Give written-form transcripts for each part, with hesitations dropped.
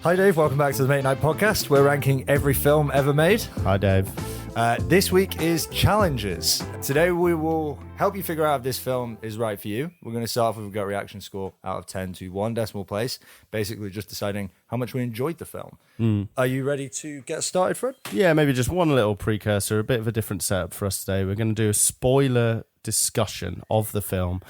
Hi Dave, welcome back to the Mate Night Podcast. We're ranking every film ever made. Hi Dave. This week is challenges. Today we will help you figure out if this film is right for you. We're going to start off with a gut reaction score out of 10 to 1 decimal place. Basically just deciding how much we enjoyed the film. Are you ready to get started, Fred? Yeah, maybe just one little precursor, a bit of a different setup for us today. We're going to do a spoiler discussion of the film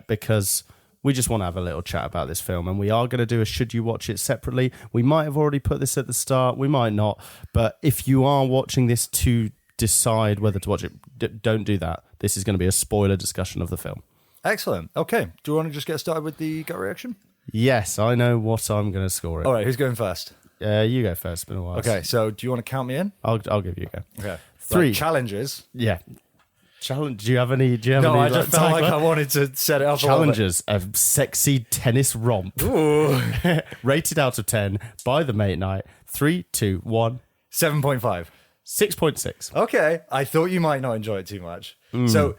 because we just want to have a little chat about this film, and we are going to do a should you watch it separately. We might have already put this at the start, we might not, but if you are watching this to decide whether to watch it, don't do that. This is going to be a spoiler discussion of the film. Excellent. Okay, do you want to just get started with the gut reaction? Yes, I know what I'm going to score it. All right, who's going first? You go first, it's been a while. Okay, so do you want to count me in? I'll give you a go. Okay. 3. Right, challenges. Yeah. Challenge. Do you have any? No, I just felt like I wanted to set it up. Challenges, a sexy tennis romp. Ooh. Rated out of 10 by the Mate Night. 3, 2, 1. 7.5. 6.6. Okay, I thought you might not enjoy it too much. So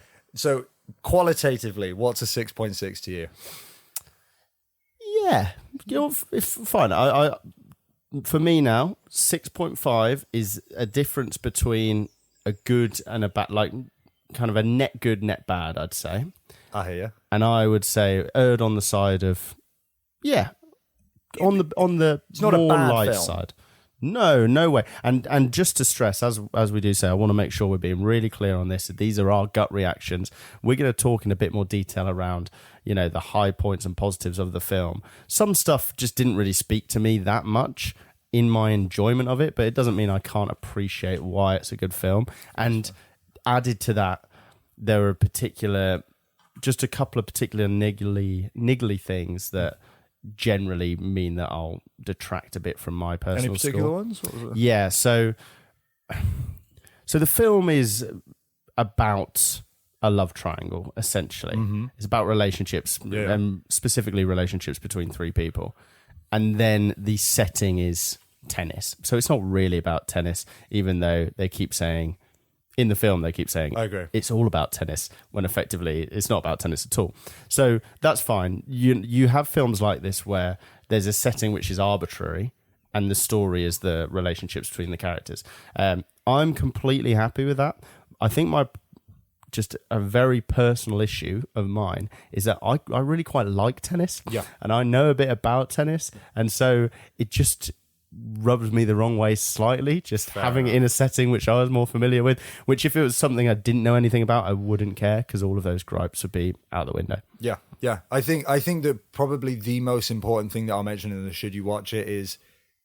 qualitatively, what's a 6.6 to you? Yeah, fine. I for me now, 6.5 is a difference between a good and a bad, like kind of a net good, net bad, I'd say. I hear you. And I would say erred on the side of, on the it's not more a bad light film. side. No way. And just to stress, as we do say, I want to make sure we're being really clear on this. These are our gut reactions. We're going to talk in a bit more detail around, the high points and positives of the film. Some stuff just didn't really speak to me that much in my enjoyment of it, but it doesn't mean I can't appreciate why it's a good film. And added to that, there are just a couple of particular niggly things that generally mean that I'll detract a bit from my personal Any particular score. ones? What was it? Yeah, so the film is about a love triangle, essentially. Mm-hmm. It's about relationships, and specifically relationships between 3 people. And then the setting is tennis. So it's not really about tennis, even though they keep saying, in the film, I agree, it's all about tennis, when effectively it's not about tennis at all. So that's fine. You have films like this where there's a setting which is arbitrary and the story is the relationships between the characters. I'm completely happy with that. I think just a very personal issue of mine is that I really quite like tennis. Yeah. And I know a bit about tennis. And so it just rubs me the wrong way slightly, just having it in a setting which I was more familiar with, which if it was something I didn't know anything about, I wouldn't care, because all of those gripes would be out the window. Yeah. I think that probably the most important thing that I'll mention in the should you watch it is,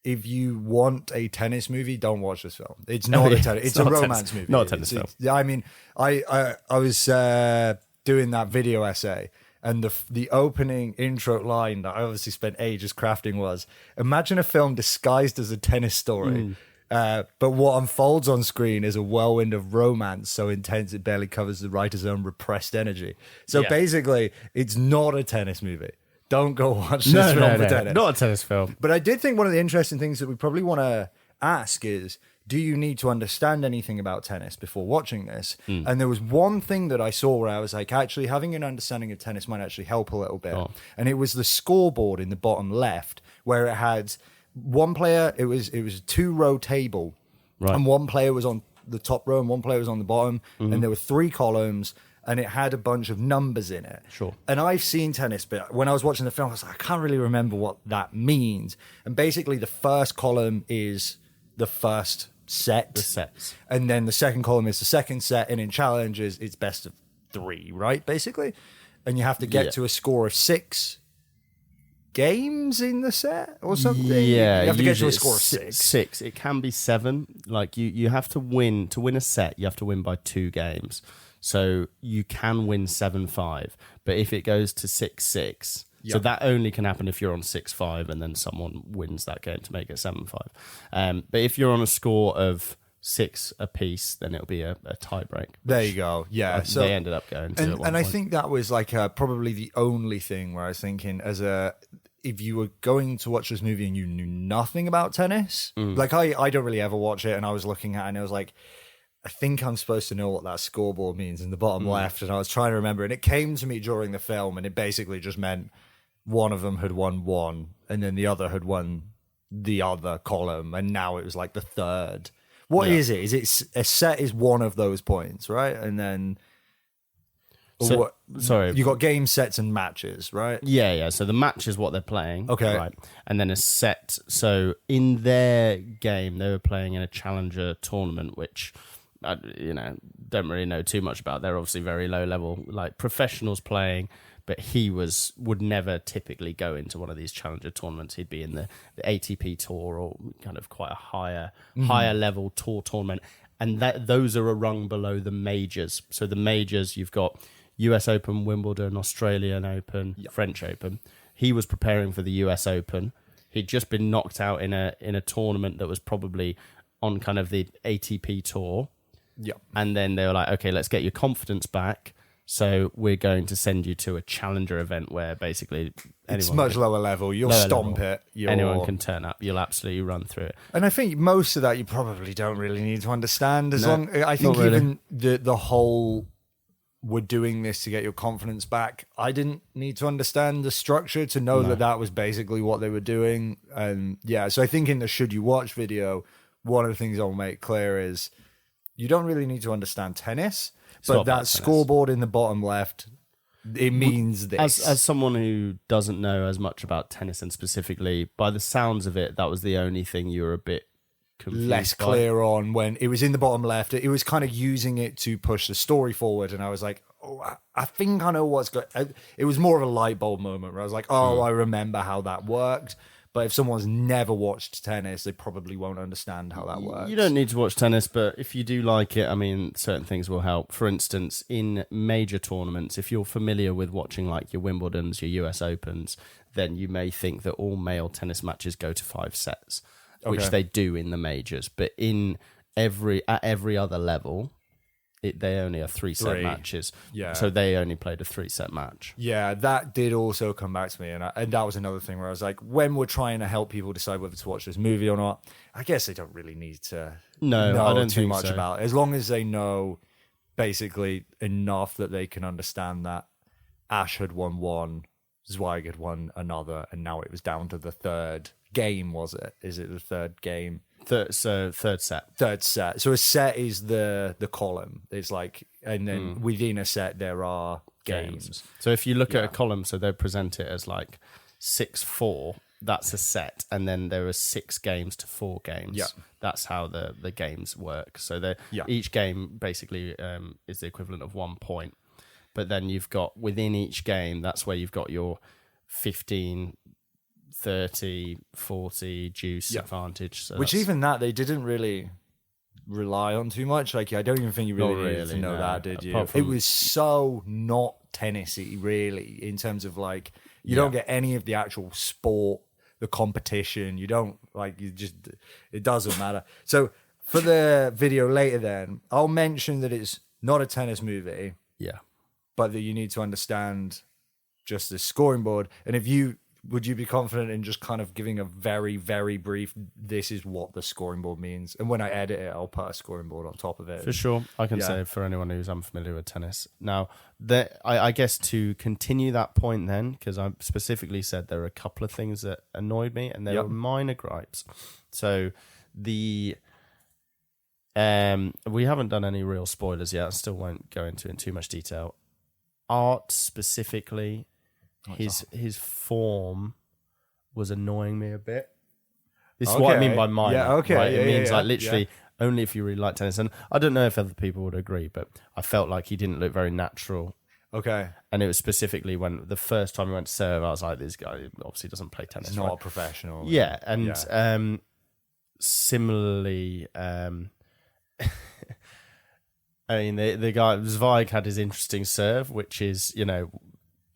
if you want a tennis movie, don't watch this film. It's not a tennis. It's a romance movie. Not a tennis film. I mean, I was doing that video essay, and the opening intro line that I obviously spent ages crafting was, imagine a film disguised as a tennis story. But what unfolds on screen is a whirlwind of romance so intense it barely covers the writer's own repressed energy. So basically, it's not a tennis movie. Don't go watch this film for tennis. Not a tennis film. But I did think one of the interesting things that we probably want to ask is, do you need to understand anything about tennis before watching this? And there was one thing that I saw where I was like, actually, having an understanding of tennis might actually help a little bit. And it was the scoreboard in the bottom left, where it had one player, it was a 2-row table. Right. And one player was on the top row and one player was on the bottom. And there were 3 columns. And it had a bunch of numbers in it. Sure. And I've seen tennis, but when I was watching the film, I was like, I can't really remember what that means. And basically, the first column is the first set. The sets. And then the second column is the second set. And in challenges, it's best of 3, right? Basically. And you have to get to a score of 6 games in the set or something. Yeah. You have to get to a score of 6. 6. It can be 7. Like you have to win. To win a set, you have to win by 2 games. So you can win 7-5, but if it goes to 6-6, so that only can happen if you're on 6-5 and then someone wins that game to make it 7-5. But if you're on a score of 6 apiece, then it'll be a tie break. There you go. Yeah. So they ended up going to at one and I point. think that was like probably the only thing where I was thinking, if you were going to watch this movie and you knew nothing about tennis, like I don't really ever watch it, and I was looking at it and I was like, I think I'm supposed to know what that scoreboard means in the bottom left. And I was trying to remember, and it came to me during the film, and it basically just meant one of them had won 1 and then the other had won the other column, and now it was like the third. What is it? Is it a set is one of those points, right? And then sorry, you got game sets and matches, right? Yeah. So the match is what they're playing, okay, right? And then a set. So in their game, they were playing in a challenger tournament, which don't really know too much about. They're obviously very low level, like professionals playing. But he would never typically go into one of these challenger tournaments. He'd be in the ATP tour or kind of quite a higher level tour tournament. And those are a rung below the majors. So the majors, you've got US Open, Wimbledon, Australian Open, French Open. He was preparing for the US Open. He'd just been knocked out in a tournament that was probably on kind of the ATP tour. Yeah. And then they were like, okay, let's get your confidence back. So we're going to send you to a challenger event where basically it's much lower level. You'll stomp it. Anyone can turn up. You'll absolutely run through it. And I think most of that you probably don't really need to understand. I think even the whole we're doing this to get your confidence back. I didn't need to understand the structure to know that was basically what they were doing. And so I think in the should you watch video, one of the things I'll make clear is you don't really need to understand tennis. But that scoreboard in the bottom left, it means this. As someone who doesn't know as much about tennis, and specifically, by the sounds of it, that was the only thing you were a bit confused less clear on when it was in the bottom left. It was kind of using it to push the story forward. And I was like, I think I know what's good. It was more of a light bulb moment where I was like, I remember how that worked. But if someone's never watched tennis, they probably won't understand how that works. You don't need to watch tennis, but if you do like it, I mean, certain things will help. For instance, in major tournaments, if you're familiar with watching like your Wimbledons, your US Opens, then you may think that all male tennis matches go to 5 sets, which they do in the majors. But at every other level, they only are 3-set matches. Yeah. So they only played a 3-set match. Yeah, that did also come back to me. And that was another thing where I was like, when we're trying to help people decide whether to watch this movie or not, I guess they don't really need to know too much about it. As long as they know basically enough that they can understand that Ash had won one, Zweig had won another, and now it was down to the third game, was it? Is it the third game? Third set. Third set. So a set is the column. It's like, and then within a set there are games. So if you look at a column, so they present it as like 6-4. That's a set, and then there are 6 games to 4 games. Yeah, that's how the games work. So each game basically is the equivalent of 1 point. But then you've got within each game, that's where you've got your 15. 30, 40 juice advantage. So which even that they didn't really rely on too much. Like I don't even think you really needed to know that, did you? It was so not tennis-y, really, in terms of like you don't get any of the actual sport, the competition. You don't it doesn't matter. So for the video later, then I'll mention that it's not a tennis movie. Yeah, but that you need to understand just the scoring board. And would you be confident in just kind of giving a very, very brief, this is what the scoring board means? And when I edit it, I'll put a scoring board on top of it. For sure. I can say for anyone who's unfamiliar with tennis. Now, I guess to continue that point then, because I specifically said there are a couple of things that annoyed me, and there were minor gripes. So we haven't done any real spoilers yet. I still won't go into it in too much detail. Art specifically... His form was annoying me a bit. This is what I mean by minor. Yeah, okay. Right? It means literally only if you really like tennis. And I don't know if other people would agree, but I felt like he didn't look very natural. Okay. And it was specifically when the first time he went to serve, I was like, this guy obviously doesn't play tennis. He's not a professional. Yeah. And similarly, I mean, the guy, Zweig had his interesting serve, which is,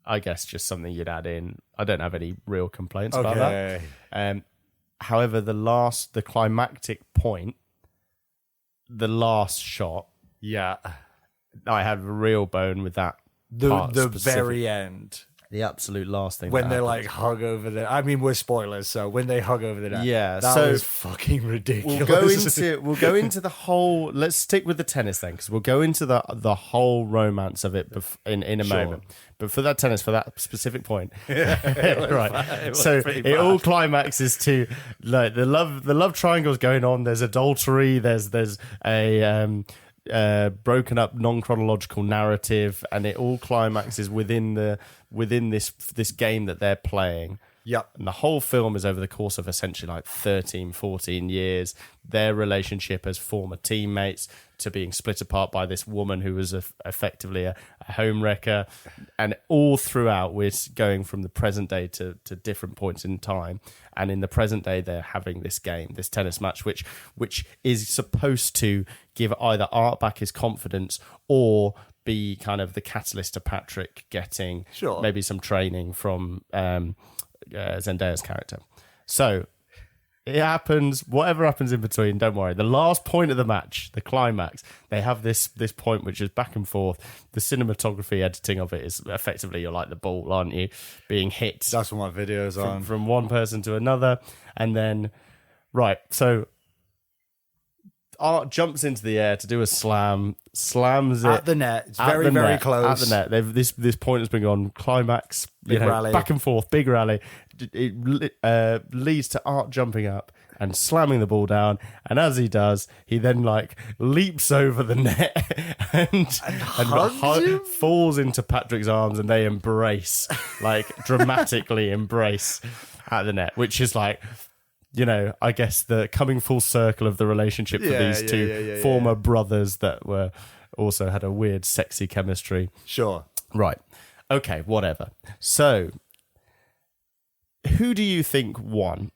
I guess just something you'd add in. I don't have any real complaints about that. However, the climactic point, the last shot, I had a real bone with that. The very end. the absolute last thing when that they happened. like hug over the. I mean, we're spoilers, so when they hug over the net, Yeah, that so was fucking ridiculous. We'll go into the whole. Let's stick with the tennis then, because we'll go into the whole romance of it in a moment. But for that tennis, for that specific point, right? So it all climaxes to like the love triangle's going on. There's adultery. There's a broken up non-chronological narrative, and it all climaxes within this game that they're playing. Yep. And the whole film is over the course of essentially like 13, 14 years. Their relationship as former teammates to being split apart by this woman who was effectively a homewrecker. And all throughout, we're going from the present day to different points in time. And in the present day, they're having this game, this tennis match, which is supposed to give either Art back his confidence or be kind of the catalyst to Patrick getting maybe some training from Zendaya's character. So it happens, whatever happens in between, don't worry. The last point of the match, the climax, they have this point which is back and forth. The cinematography editing of it is effectively, you're like the ball, aren't you? Being hit. That's what my video's on. From one person to another. And then, right, so Art jumps into the air to do a slam, slams it at the net. It's very, very close. At the net. This point has been gone. Climax, big rally. Back and forth, big rally. It leads to Art jumping up and slamming the ball down. And as he does, he then like leaps over the net and falls into Patrick's arms, and they embrace, like dramatically embrace at the net, which is like, you know, I guess the coming full circle of the relationship for these two former brothers that were also had a weird, sexy chemistry. Sure. Right. Okay, whatever. So, who do you think won?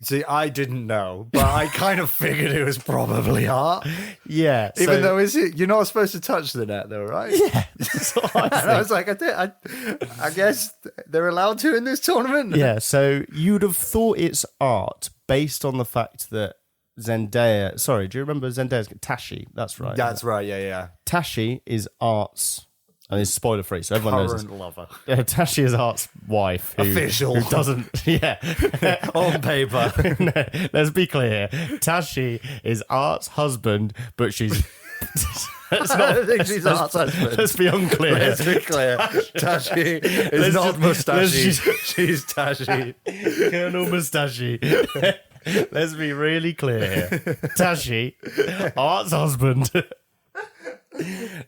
See, I didn't know, but I kind of figured it was probably Art. Yeah. Even though you're not supposed to touch the net, though, right? Yeah. That's what I think. And I was like, I guess they're allowed to in this tournament. Yeah. So you'd have thought it's Art based on the fact that Zendaya. Sorry, do you remember Zendaya's Tashi? That's right. That's right. Yeah. Tashi is Art's. And it's spoiler free, so everyone knows. Current lover. Tashi is Art's wife. Official. Who doesn't. Yeah. On paper. No, let's be clear. Tashi is Art's husband, but she's. I don't think she's Art's husband. Let's be unclear. Let's be clear. Tashi is not Mustache. She's Tashi. Colonel Mustache. Let's be really clear here. Tashi, Art's husband.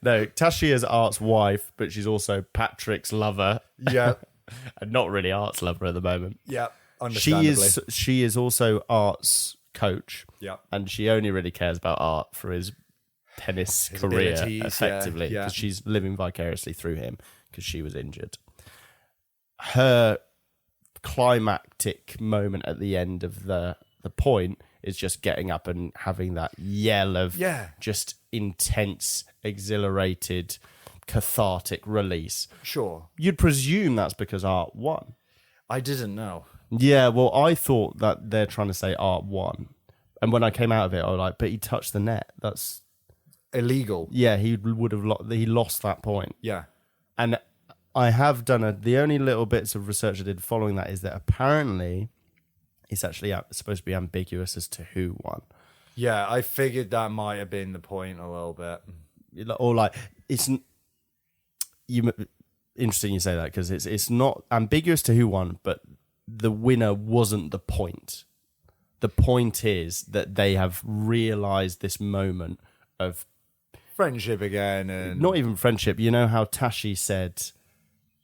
No, Tashi is Art's wife, but she's also Patrick's lover. Yeah. And not really Art's lover at the moment. Yeah, understandably. She is also Art's coach. Yeah. And she only really cares about Art for his tennis career, effectively, because she's living vicariously through him because she was injured. Her climactic moment at the end of the point is just getting up and having that yell of just intense, exhilarated, cathartic release. Sure. You'd presume that's because Art won. I didn't know. Yeah, well, I thought that they're trying to say Art won. And when I came out of it, I was like, but he touched the net. That's illegal. Yeah, he would have he lost that point. Yeah. And I have done the only little bits of research I did following that is that apparently it's actually supposed to be ambiguous as to who won. Yeah, I figured that might have been the point a little bit. Or like, interesting you say that, because it's not ambiguous to who won, but the winner wasn't the point. The point is that they have realised this moment of friendship again, and not even friendship. You know how Tashi said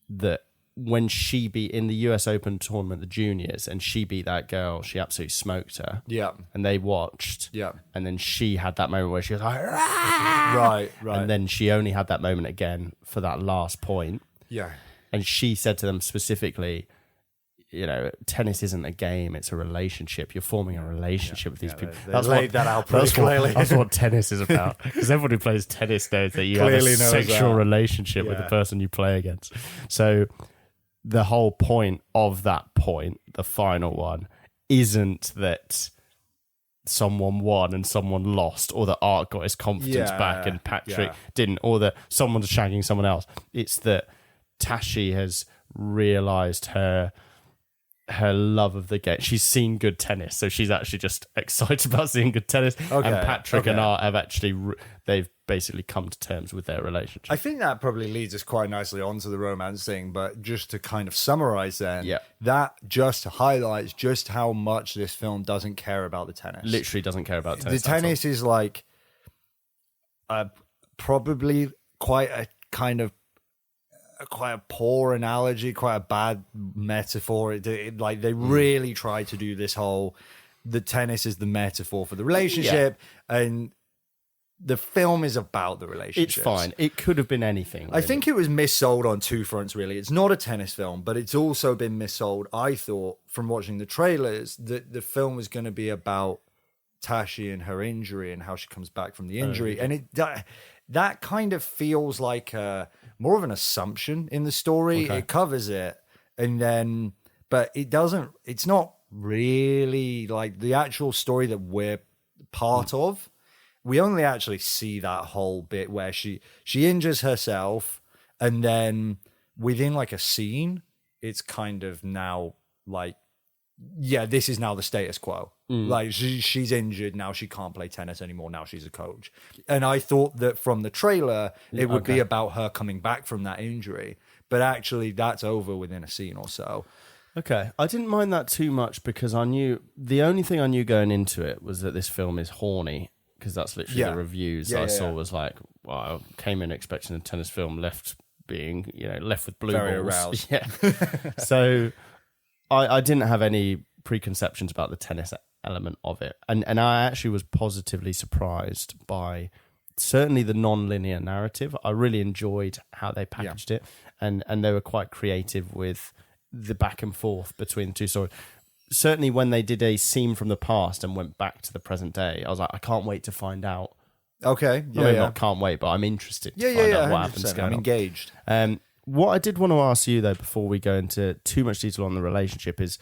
that when she beat in the US Open tournament, the juniors, and she beat that girl, she absolutely smoked her. Yeah. And they watched. Yeah. And then she had that moment where she was like, right. And then she only had that moment again for that last point. Yeah. And she said to them specifically, you know, tennis isn't a game, it's a relationship. You're forming a relationship with these people. They laid that out pretty clearly. That's what tennis is about. Because everybody who plays tennis knows that you clearly have a sexual relationship with the person you play against. So the whole point of that point, the final one, isn't that someone won and someone lost, or that Art got his confidence back and Patrick didn't, or that someone's shagging someone else. It's that Tashi has realised her love of the game. She's seen good tennis, so she's actually just excited about seeing good tennis. Okay, and Patrick and okay. Art have actually, they've basically come to terms with their relationship. I think that probably leads us quite nicely onto the romance thing, but just to kind of summarize then, Yeah. that just highlights just how much this film doesn't care about the tennis. Literally doesn't care about tennis. The tennis is like probably quite a kind of quite a poor analogy, quite a bad metaphor. Like they really try to do this whole the tennis is the metaphor for the relationship, and the film is about the relationship. It's fine. It could have been anything. Really. I think it was missold on two fronts, really. It's not a tennis film, but it's also been missold, I thought, from watching the trailers, that the film was going to be about Tashi and her injury and how she comes back from the injury. And that kind of feels like more of an assumption in the story. Okay. It covers it, and then, but it doesn't, it's not really like the actual story that we're part of. We only actually see that whole bit where she injures herself, and then within like a scene, it's kind of now like, yeah, this is now the status quo. Like she's injured, now she can't play tennis anymore, now she's a coach. And I thought that from the trailer, it would be about her coming back from that injury, but actually that's over within a scene or so. Okay, I didn't mind that too much because I knew, the only thing I knew going into it was that this film is horny. Because that's literally the reviews I saw was like, well, I came in expecting a tennis film, left with blue Very balls. aroused. Yeah. So I didn't have any preconceptions about the tennis element of it. And I actually was positively surprised by certainly the non-linear narrative. I really enjoyed how they packaged it. And they were quite creative with the back and forth between the two stories. Certainly when they did a scene from the past and went back to the present day, I was like, I can't wait to find out. Okay. Yeah, not can't wait, but I'm interested to find out what happens. I'm engaged. What I did want to ask you, though, before we go into too much detail on the relationship, is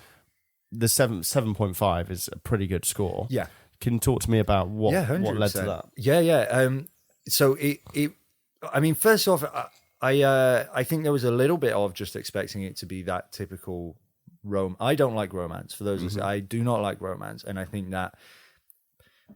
the 7.5 is a pretty good score. Yeah. Can you talk to me about what led to that? Yeah. So I mean, first off, I think there was a little bit of just expecting it to be that typical I don't like romance. For those who say, I do not like romance, and I think that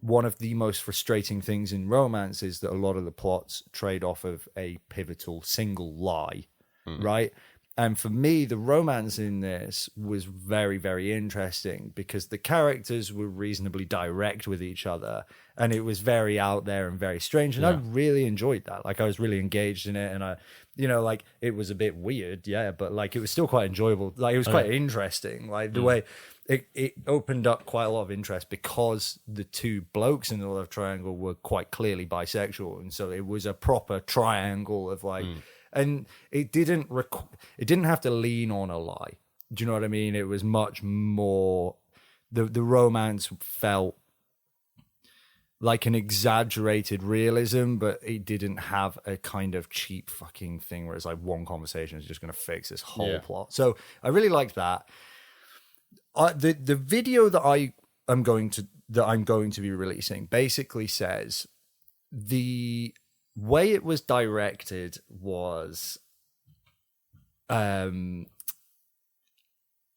one of the most frustrating things in romance is that a lot of the plots trade off of a pivotal single lie, right? And for me, the romance in this was very, very interesting because the characters were reasonably direct with each other, and it was very out there and very strange. And I really enjoyed that. Like I was really engaged in it, and like it was a bit weird, but like it was still quite enjoyable. Like it was quite interesting. Like the way it opened up quite a lot of interest because the two blokes in the love triangle were quite clearly bisexual, and so it was a proper triangle of like. And it didn't have to lean on a lie. Do you know what I mean? It was much more, the romance felt like an exaggerated realism, but it didn't have a kind of cheap fucking thing where it's like one conversation is just going to fix this whole plot. So I really liked that. The video that I'm going to be releasing basically says the way it was directed was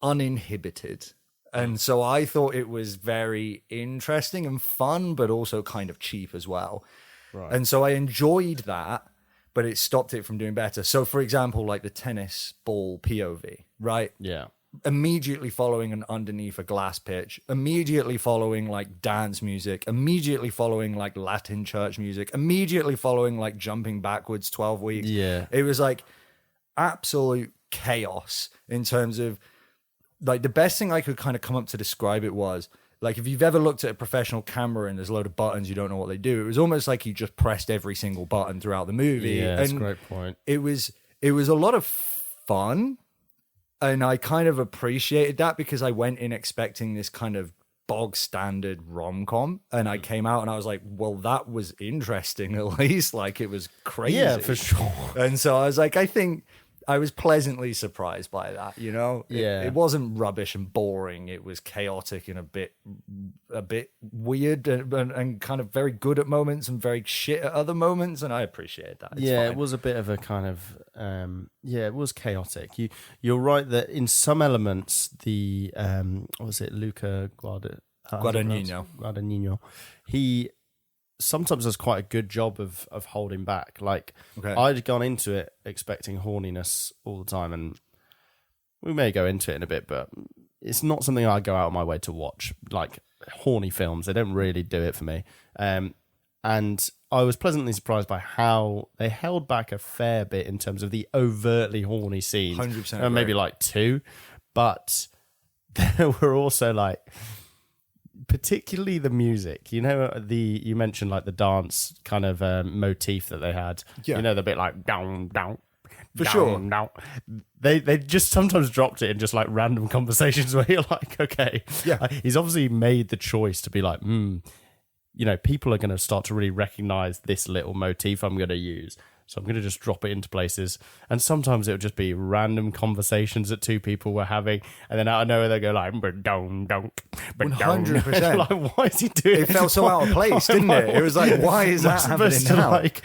uninhibited. And so I thought it was very interesting and fun, but also kind of cheap as well. Right. And so I enjoyed that, but it stopped it from doing better. So for example, like the tennis ball POV, right? Yeah. Immediately following an underneath a glass pitch, immediately following like dance music, immediately following like Latin church music, immediately following like jumping backwards 12 weeks. Yeah. It was like absolute chaos in terms of like the best thing I could kind of come up to describe it was like if you've ever looked at a professional camera and there's a load of buttons, you don't know what they do. It was almost like he just pressed every single button throughout the movie. Yeah, that's a great point. It was a lot of fun. And I kind of appreciated that because I went in expecting this kind of bog standard rom-com, and I came out and I was like, well, that was interesting at least. Like it was crazy. Yeah, for sure. And so I was like, I think I was pleasantly surprised by that, you know? It wasn't rubbish and boring. It was chaotic and a bit weird and kind of very good at moments and very shit at other moments, and I appreciate that. It's fine. It was a bit of a kind of it was chaotic. You're right that in some elements the what was it, Luca Guadagnino, he sometimes does quite a good job of holding back. Like, I'd gone into it expecting horniness all the time, and we may go into it in a bit, but it's not something I go out of my way to watch. Like, horny films, they don't really do it for me. And I was pleasantly surprised by how they held back a fair bit in terms of the overtly horny scenes. 100%. Maybe like 2, but there were also like, particularly the music, you know, you mentioned like the dance kind of motif that they had. You know, the bit like down, for sure. Down. They just sometimes dropped it in just like random conversations where you're like, okay, he's obviously made the choice to be like, you know, people are going to start to really recognize this little motif I'm going to use. So I'm going to just drop it into places. And sometimes it would just be random conversations that two people were having. And then out of nowhere, they go like, 100%. Like, why is he doing it? It felt so out of place, didn't it? It was like, why is that happening now? Like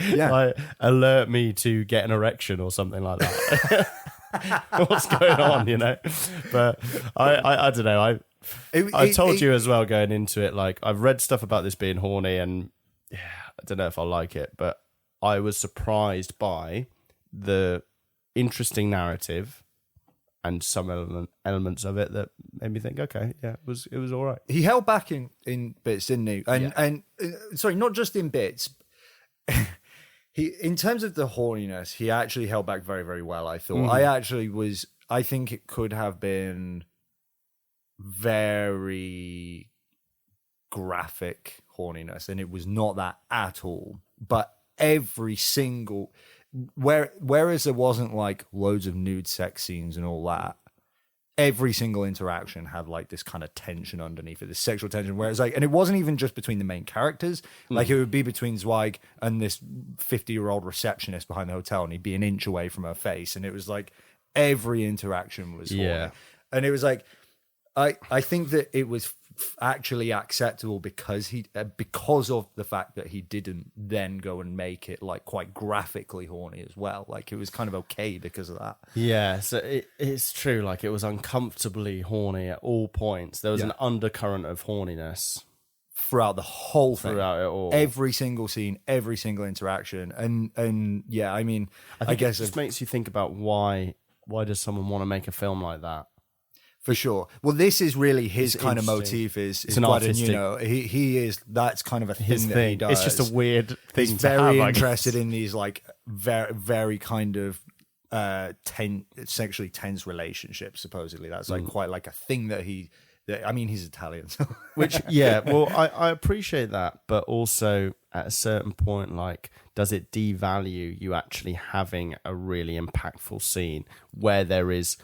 alert me to get an erection or something like that. What's going on, you know? But I don't know. I told you as well going into it, like, I've read stuff about this being horny, and I don't know if I'll like it, but I was surprised by the interesting narrative and some elements of it that made me think, okay, it was all right. He held back in bits, didn't he? And sorry, not just in bits. He, in terms of the horniness, he actually held back very, very well, I thought. I think it could have been very graphic horniness, and it was not that at all. But every single, whereas there wasn't like loads of nude sex scenes and all that, every single interaction had like this kind of tension underneath it, this sexual tension, where it's like, and it wasn't even just between the main characters, like it would be between Zweig and this 50-year-old receptionist behind the hotel, and he'd be an inch away from her face, and it was like every interaction was horny. And it was like, I think that it was actually acceptable because of the fact that he didn't then go and make it like quite graphically horny as well. Like, it was kind of okay because of that. Yeah, so it's true. Like, it was uncomfortably horny at all points. There was an undercurrent of horniness throughout the whole thing, throughout it all, every single scene, every single interaction, and yeah, I mean, I guess it just makes you think about why does someone want to make a film like that? For sure. Well, this is really his kind of motif. Is an artistic, you know, he is, that's kind of a thing that he does. It's just a weird thing. He's very interested in these like very, very kind of sexually tense relationships. Supposedly, that's like quite like a thing that I mean, he's Italian, so. Which well, I appreciate that, but also at a certain point, like, does it devalue you actually having a really impactful scene where there is?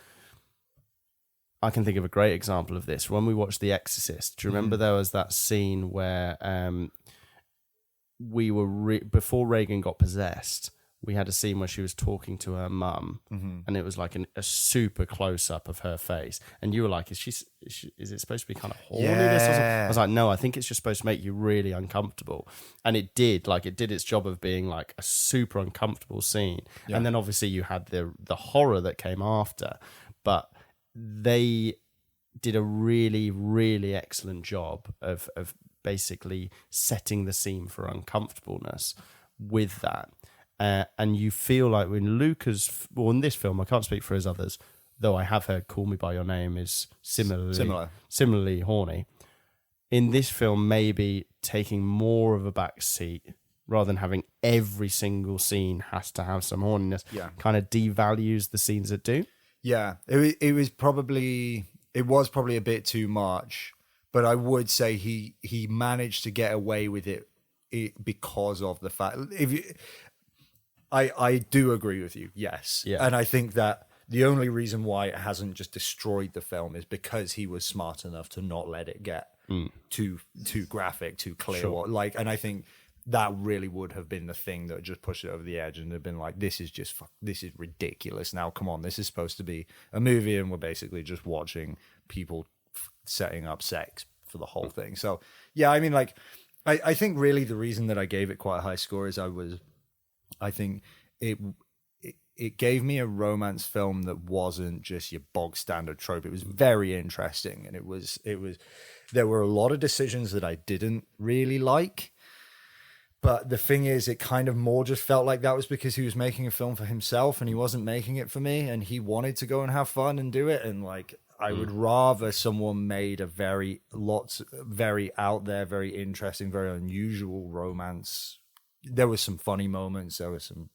I can think of a great example of this. When we watched The Exorcist, do you remember there was that scene where we were before Reagan got possessed, we had a scene where she was talking to her mum, and it was like a super close up of her face, and you were like, is it supposed to be kind of horniness? Yeah. I was like, no, I think it's just supposed to make you really uncomfortable, and it did its job of being like a super uncomfortable scene, and then obviously you had the horror that came after, but they did a really, really excellent job of basically setting the scene for uncomfortableness with that. And you feel like when in this film, I can't speak for his others, though I have heard Call Me By Your Name is similarly horny. In this film, maybe taking more of a back seat rather than having every single scene has to have some horniness, kind of devalues the scenes that do. Yeah, it was probably a bit too much, but I would say he managed to get away with it because of the fact. I do agree with you, yes, and I think that the only reason why it hasn't just destroyed the film is because he was smart enough to not let it get too graphic, too clear. Sure. And I think that really would have been the thing that just pushed it over the edge and have been like, this is ridiculous. Now, come on, this is supposed to be a movie, and we're basically just watching people setting up sex for the whole thing. So, yeah, I mean, like, I think really the reason that I gave it quite a high score is I think it gave me a romance film that wasn't just your bog standard trope. It was very interesting, and there were a lot of decisions that I didn't really like. But the thing is, it kind of more just felt like that was because he was making a film for himself and he wasn't making it for me, and he wanted to go and have fun and do it. And like, I would rather someone made a very out there, very interesting, very unusual romance. There was some funny moments. There were some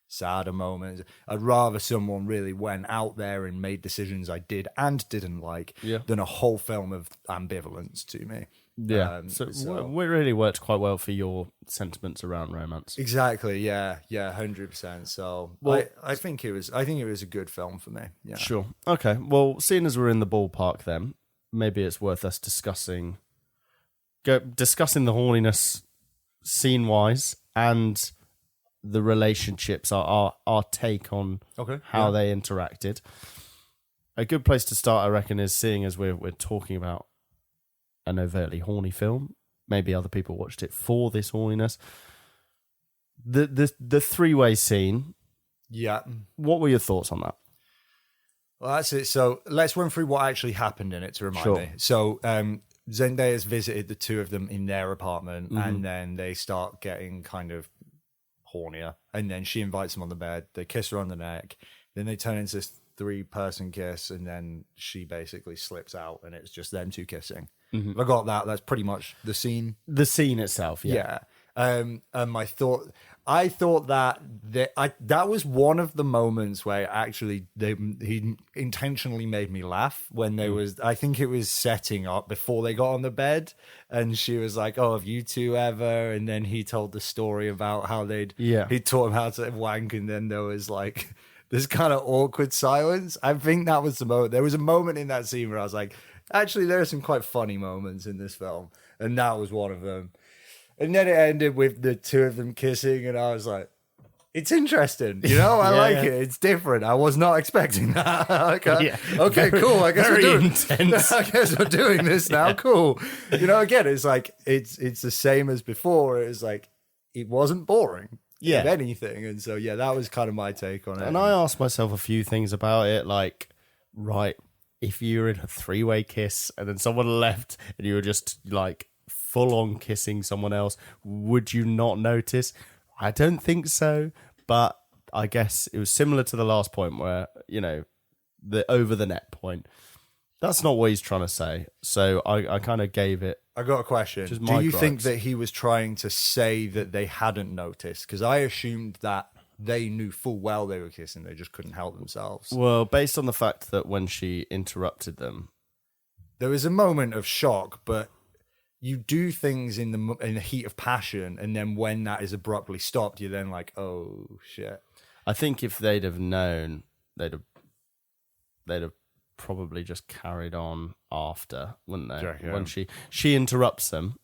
sadder moments. I'd rather someone really went out there and made decisions I did and didn't like than a whole film of ambivalence to me. Yeah, so it really worked quite well for your sentiments around romance. Exactly. Yeah. 100%. So, well, I think it was a good film for me. Yeah. Sure. Okay. Well, seeing as we're in the ballpark, then maybe it's worth us discussing the horniness scene wise and the relationships. Our take on how they interacted. A good place to start, I reckon, is seeing as we're talking about an overtly horny film. Maybe other people watched it for this horniness. The three-way scene. Yeah. What were your thoughts on that? Well, that's it. So let's run through what actually happened in it to remind me. So Zendaya's visited the two of them in their apartment, and then they start getting kind of hornier. And then she invites him on the bed. They kiss her on the neck. Then they turn into this 3-person kiss, and then she basically slips out, and it's just them two kissing. I got that. That's pretty much the scene. The scene itself, yeah. I thought that was one of the moments where actually he intentionally made me laugh when they was. I think it was setting up before they got on the bed, and she was like, "Oh, have you two ever?" And then he told the story about how he taught him how to wank, and then there was like this kind of awkward silence. I think that was the moment. There was a moment in that scene where I was like, actually, there are some quite funny moments in this film, and that was one of them. And then it ended with the two of them kissing, and I was like, it's interesting, I like it. It's different. I was not expecting that. Okay, cool. I guess intense. I guess we're doing this now. Cool. Again, it's like it's the same as before. It was like it wasn't boring. If anything. And so that was kind of my take on it. And I asked myself a few things about it, like, right, if you were in a 3-way kiss and then someone left and you were just like full on kissing someone else, would you not notice? I don't think so, but I guess it was similar to the last point where, the over the net point. That's not what he's trying to say. So I kind of gave it. I got a question. Do you think that he was trying to say that they hadn't noticed? Because I assumed that they knew full well they were kissing. They just couldn't help themselves. Well, based on the fact that when she interrupted them, there was a moment of shock, but you do things in the heat of passion, and then when that is abruptly stopped, you're then like, oh shit. I think if they'd have known, they'd have probably just carried on after, wouldn't they? Yeah. When she interrupts them.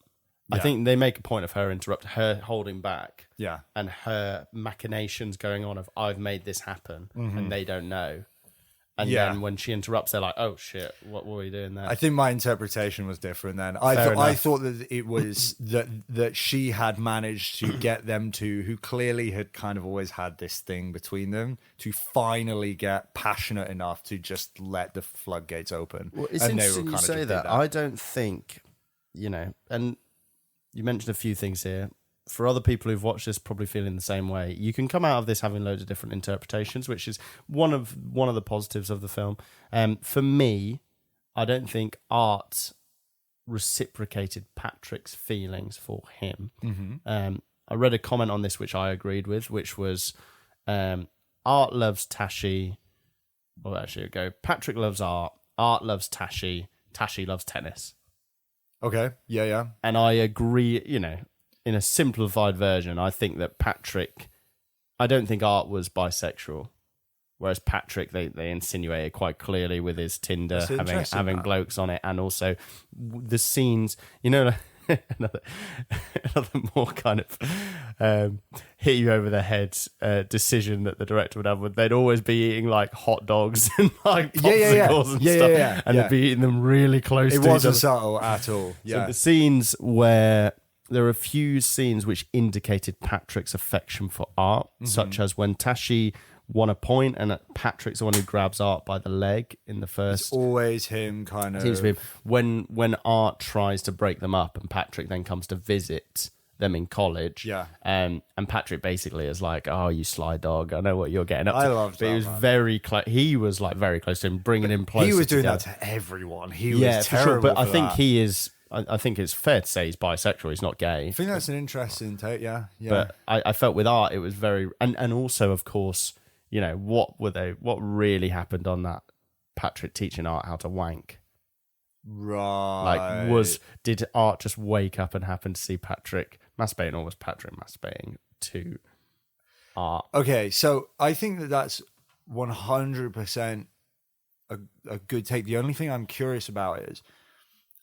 I think they make a point of her holding back, and her machinations going on of I've made this happen, and they don't know. And then when she interrupts, they're like, "Oh shit, what were we doing there?" I think my interpretation was different then. I thought that it was that she had managed to get them to, who clearly had kind of always had this thing between them, to finally get passionate enough to just let the floodgates open. Well, it's interesting you say that. I don't think, and you mentioned a few things here. For other people who've watched this, probably feeling the same way. You can come out of this having loads of different interpretations, which is one of the positives of the film. For me, I don't think art reciprocated Patrick's feelings for him. I read a comment on this which I agreed with, which was art loves Tashi. Well, actually, go. Patrick loves art. Art loves Tashi. Tashi loves tennis. Okay. Yeah. And I agree. In a simplified version, I think that Patrick, I don't think Art was bisexual, whereas Patrick, they insinuated quite clearly with his Tinder having blokes on it, and also the scenes, another more kind of hit you over the head decision that the director would have. They'd always be eating like hot dogs and like popsicles and stuff, and they'd be eating them really close. It wasn't subtle at all. So the scenes where there are a few scenes which indicated Patrick's affection for art, such as when Tashi won a point and Patrick's the one who grabs Art by the leg in the first. It's always him kind of. Seems to be when Art tries to break them up and Patrick then comes to visit them in college. Yeah. And Patrick basically is like, "Oh, you sly dog, I know what you're getting up to." I loved that. But he was very close. He was like very close to him, bringing him closer. He was doing together. that to everyone. He was terrible. But I think that. he is. I think it's fair to say he's bisexual. He's not gay. I think that's an interesting take. Yeah. But I felt with Art, it was very, and also of course, you know, what really happened on that Patrick teaching Art how to wank. Right. Like, did Art just wake up and happen to see Patrick masturbating, or was Patrick masturbating to Art? Okay, so I think that's 100% a good take. The only thing I'm curious about is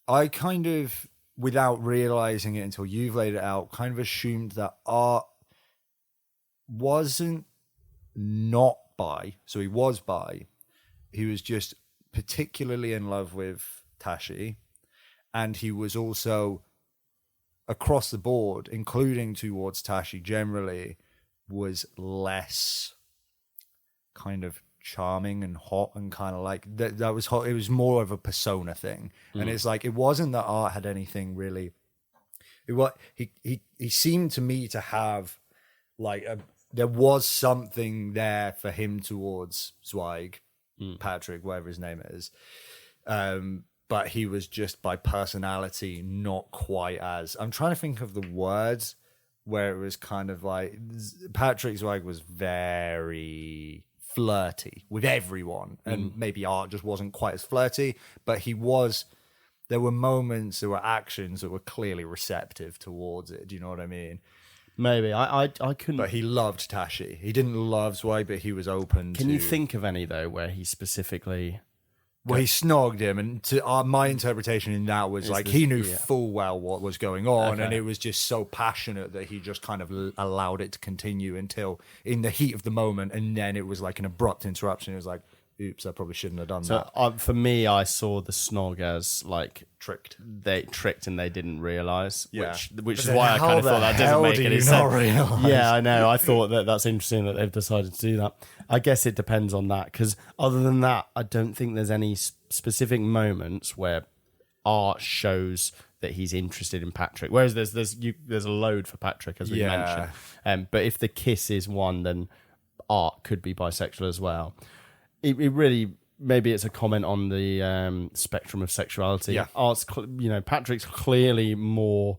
I kind of, without realizing it until you've laid it out, kind of assumed that Art wasn't not bi. So he was bi. He was just particularly in love with Tashi. And he was also across the board, including towards Tashi generally, was less kind of charming and hot and kind of like that was hot. It was more of a persona thing. And it's like, it wasn't that Art had anything really. He seemed to me to have like there was something there for him towards Zweig, Patrick, whatever his name is. But he was just by personality not quite as. I'm trying to think of the words where it was kind of like Patrick Zweig was very flirty with everyone, and maybe Art just wasn't quite as flirty, but he was. There were moments, there were actions that were clearly receptive towards it. Do you know what I mean? Maybe I couldn't. But he loved Tashi. He didn't love Zweig, but he was open. Can you think of any though where he specifically? Well, he snogged him, and my interpretation in that was like he knew full well what was going on, and it was just so passionate that he just kind of allowed it to continue until in the heat of the moment, and then it was like an abrupt interruption. It was like, oops, I probably shouldn't have done that. So for me, I saw the snog as like tricked. They tricked and they didn't realize, which is then why I kind of thought that doesn't make any sense. Yeah, I know. I thought that's interesting that they've decided to do that. I guess it depends on that, because other than that, I don't think there's any specific moments where Art shows that he's interested in Patrick. Whereas there's a load for Patrick, as we mentioned. But if the kiss is one, then Art could be bisexual as well. It really, maybe it's a comment on the spectrum of sexuality. Yeah. Art's, Patrick's clearly more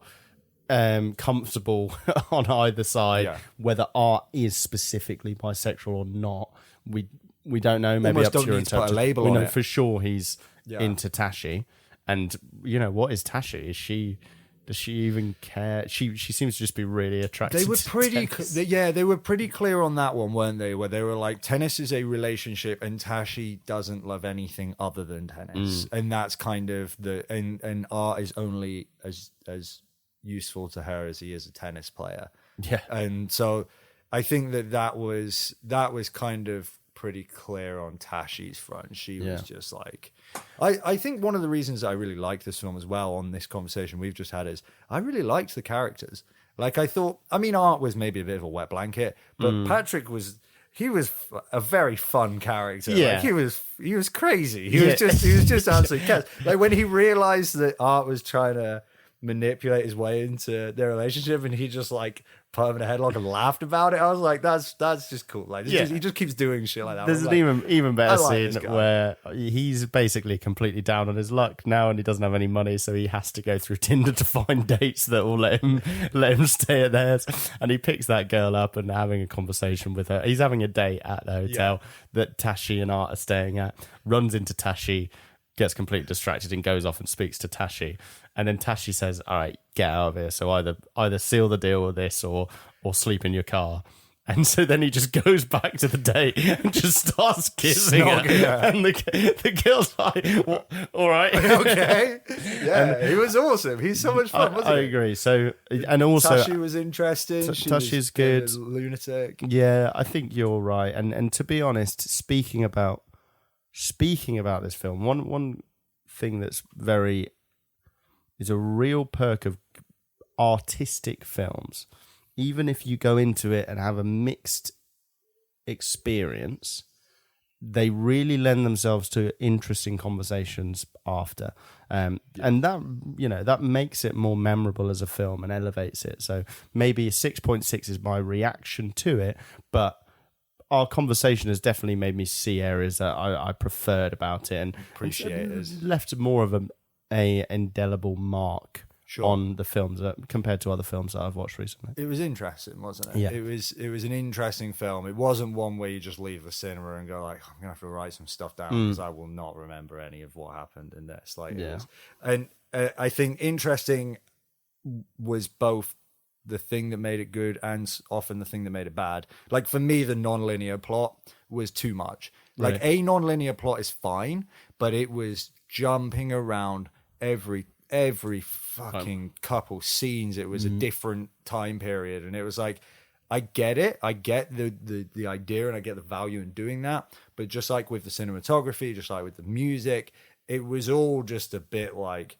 comfortable on either side. Yeah. Whether Art is specifically bisexual or not, we don't know. Maybe up to your interpretation. We know for sure he's into Tashi, and what is Tashi? Does she even care? She seems to just be really attracted. They were they were pretty clear on that one, weren't they? Where they were like, tennis is a relationship, and Tashi doesn't love anything other than tennis, and that's kind of and Art is only as useful to her as he is a tennis player. Yeah, and so I think that was kind of pretty clear on Tashi's front. She was just like, I think one of the reasons I really liked this film as well, on this conversation we've just had, is I really liked the characters. Like, I thought, Art was maybe a bit of a wet blanket, but Patrick was a very fun character. Yeah. Like, he was crazy. He was just absolutely chaos. Like, when he realized that Art was trying to manipulate his way into their relationship, and he just like put him in a headlock and laughed about it, I was like, that's just cool. Like, he just keeps doing shit like that. There's an even better scene where he's basically completely down on his luck now, and he doesn't have any money, so he has to go through Tinder to find dates that will let him stay at theirs. And he picks that girl up and having a conversation with her. He's having a date at the hotel that Tashi and Art are staying at. Runs into Tashi, gets completely distracted, and goes off and speaks to Tashi. And then Tashi says, all right, get out of here. So either seal the deal with this or sleep in your car. And so then he just goes back to the date and just starts kissing her. And the girl's like, well, all right. Okay. Yeah, he was awesome. He's so much fun, wasn't he? I agree. So, and also... Tashi was interesting. Tashi's good. Lunatic. Yeah, I think you're right. And to be honest, speaking about this film, one thing that's is a real perk of artistic films. Even if you go into it and have a mixed experience, they really lend themselves to interesting conversations after. And that makes it more memorable as a film and elevates it. So maybe a 6.6 is my reaction to it, but our conversation has definitely made me see areas that I preferred about it and appreciate it. Left more of a indelible mark on the films compared to other films that I've watched recently. It was interesting, wasn't it? Yeah. It was an interesting film. It wasn't one where you just leave the cinema and go like, I'm gonna have to write some stuff down because I will not remember any of what happened in this. It was, and I think interesting was both the thing that made it good and often the thing that made it bad. Like for me, the non-linear plot was too much. Like a non-linear plot is fine, but it was jumping around every fucking couple scenes. It was a different time period, and it was like, I get it, I get the idea, and I get the value in doing that, but just like with the cinematography, just like with the music, it was all just a bit like,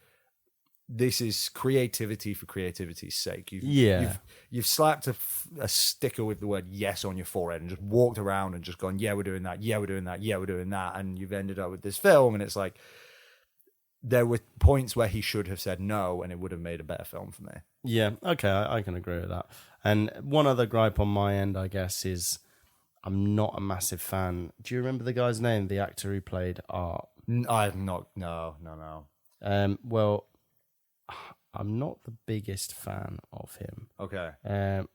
this is creativity for creativity's sake. You've slapped a sticker with the word yes on your forehead and just walked around and just gone, yeah, we're doing that, yeah, we're doing that, yeah, we're doing that, and you've ended up with this film, and it's like, there were points where he should have said no, and it would have made a better film for me. Yeah, okay, I can agree with that. And one other gripe on my end, I guess, is I'm not a massive fan. Do you remember the guy's name, the actor who played Art? I'm not. No. Well, I'm not the biggest fan of him. Okay.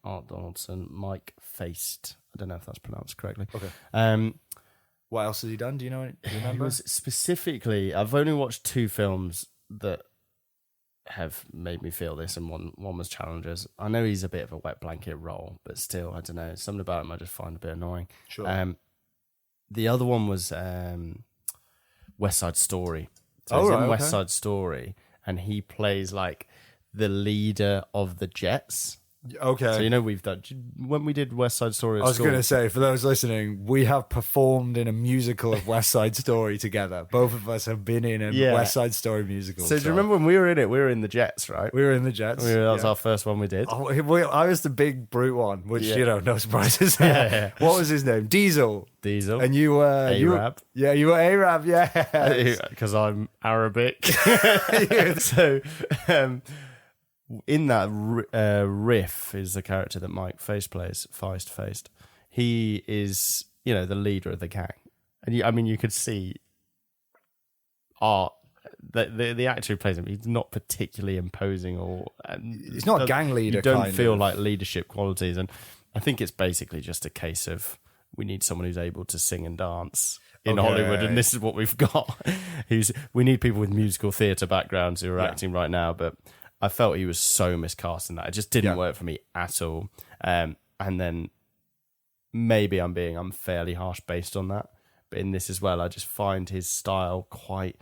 Art Donaldson, Mike Faist. I don't know if that's pronounced correctly. Okay. What else has he done? Do you know? Do you remember? He was specifically, I've only watched 2 films that have made me feel this, and one was Challengers. I know he's a bit of a wet blanket role, but still, I don't know. Something about him I just find a bit annoying. Sure. The other one was West Side Story. So he's in West Side Story, and he plays like the leader of the Jets. Okay. So, we've done, when we did West Side Story at I was going to say, for those listening, we have performed in a musical of West Side Story together. Both of us have been in a West Side Story musical. So do you remember when we were in it? We were in the Jets, right? We were in the Jets. That was our first one we did. Oh, I was the big brute one, which, no surprises. What was his name? Diesel. And you were... Arab. You were Arab, yeah. Because I'm Arabic. So... in that riff is the character that Mike Faist plays, Faist. He is, the leader of the gang. And you could see Art, the actor who plays him, he's not particularly imposing or... He's not a gang leader. You don't feel like leadership qualities. And I think it's basically just a case of we need someone who's able to sing and dance in Hollywood, and this is what we've got. We need people with musical theatre backgrounds who are acting right now, but... I felt he was so miscast in that. It just didn't work for me at all. And then maybe I'm being unfairly harsh based on that. But in this as well, I just find his style quite,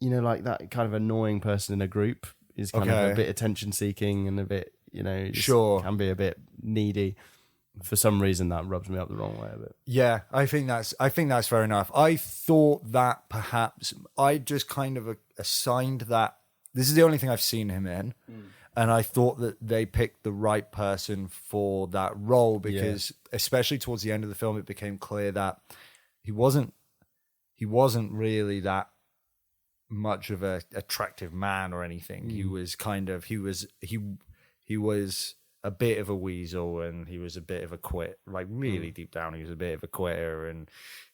like that kind of annoying person in a group is kind of a bit attention seeking and a bit, can be a bit needy. For some reason, that rubs me up the wrong way a bit. Yeah, I think that's fair enough. I thought that perhaps I just kind of assigned that. This is the only thing I've seen him in, and I thought that they picked the right person for that role because, especially towards the end of the film, it became clear that he wasn't really that much of a attractive man or anything. He was he was a bit of a weasel, and he was a bit of a quit. Like really deep down, he was a bit of a quitter, and.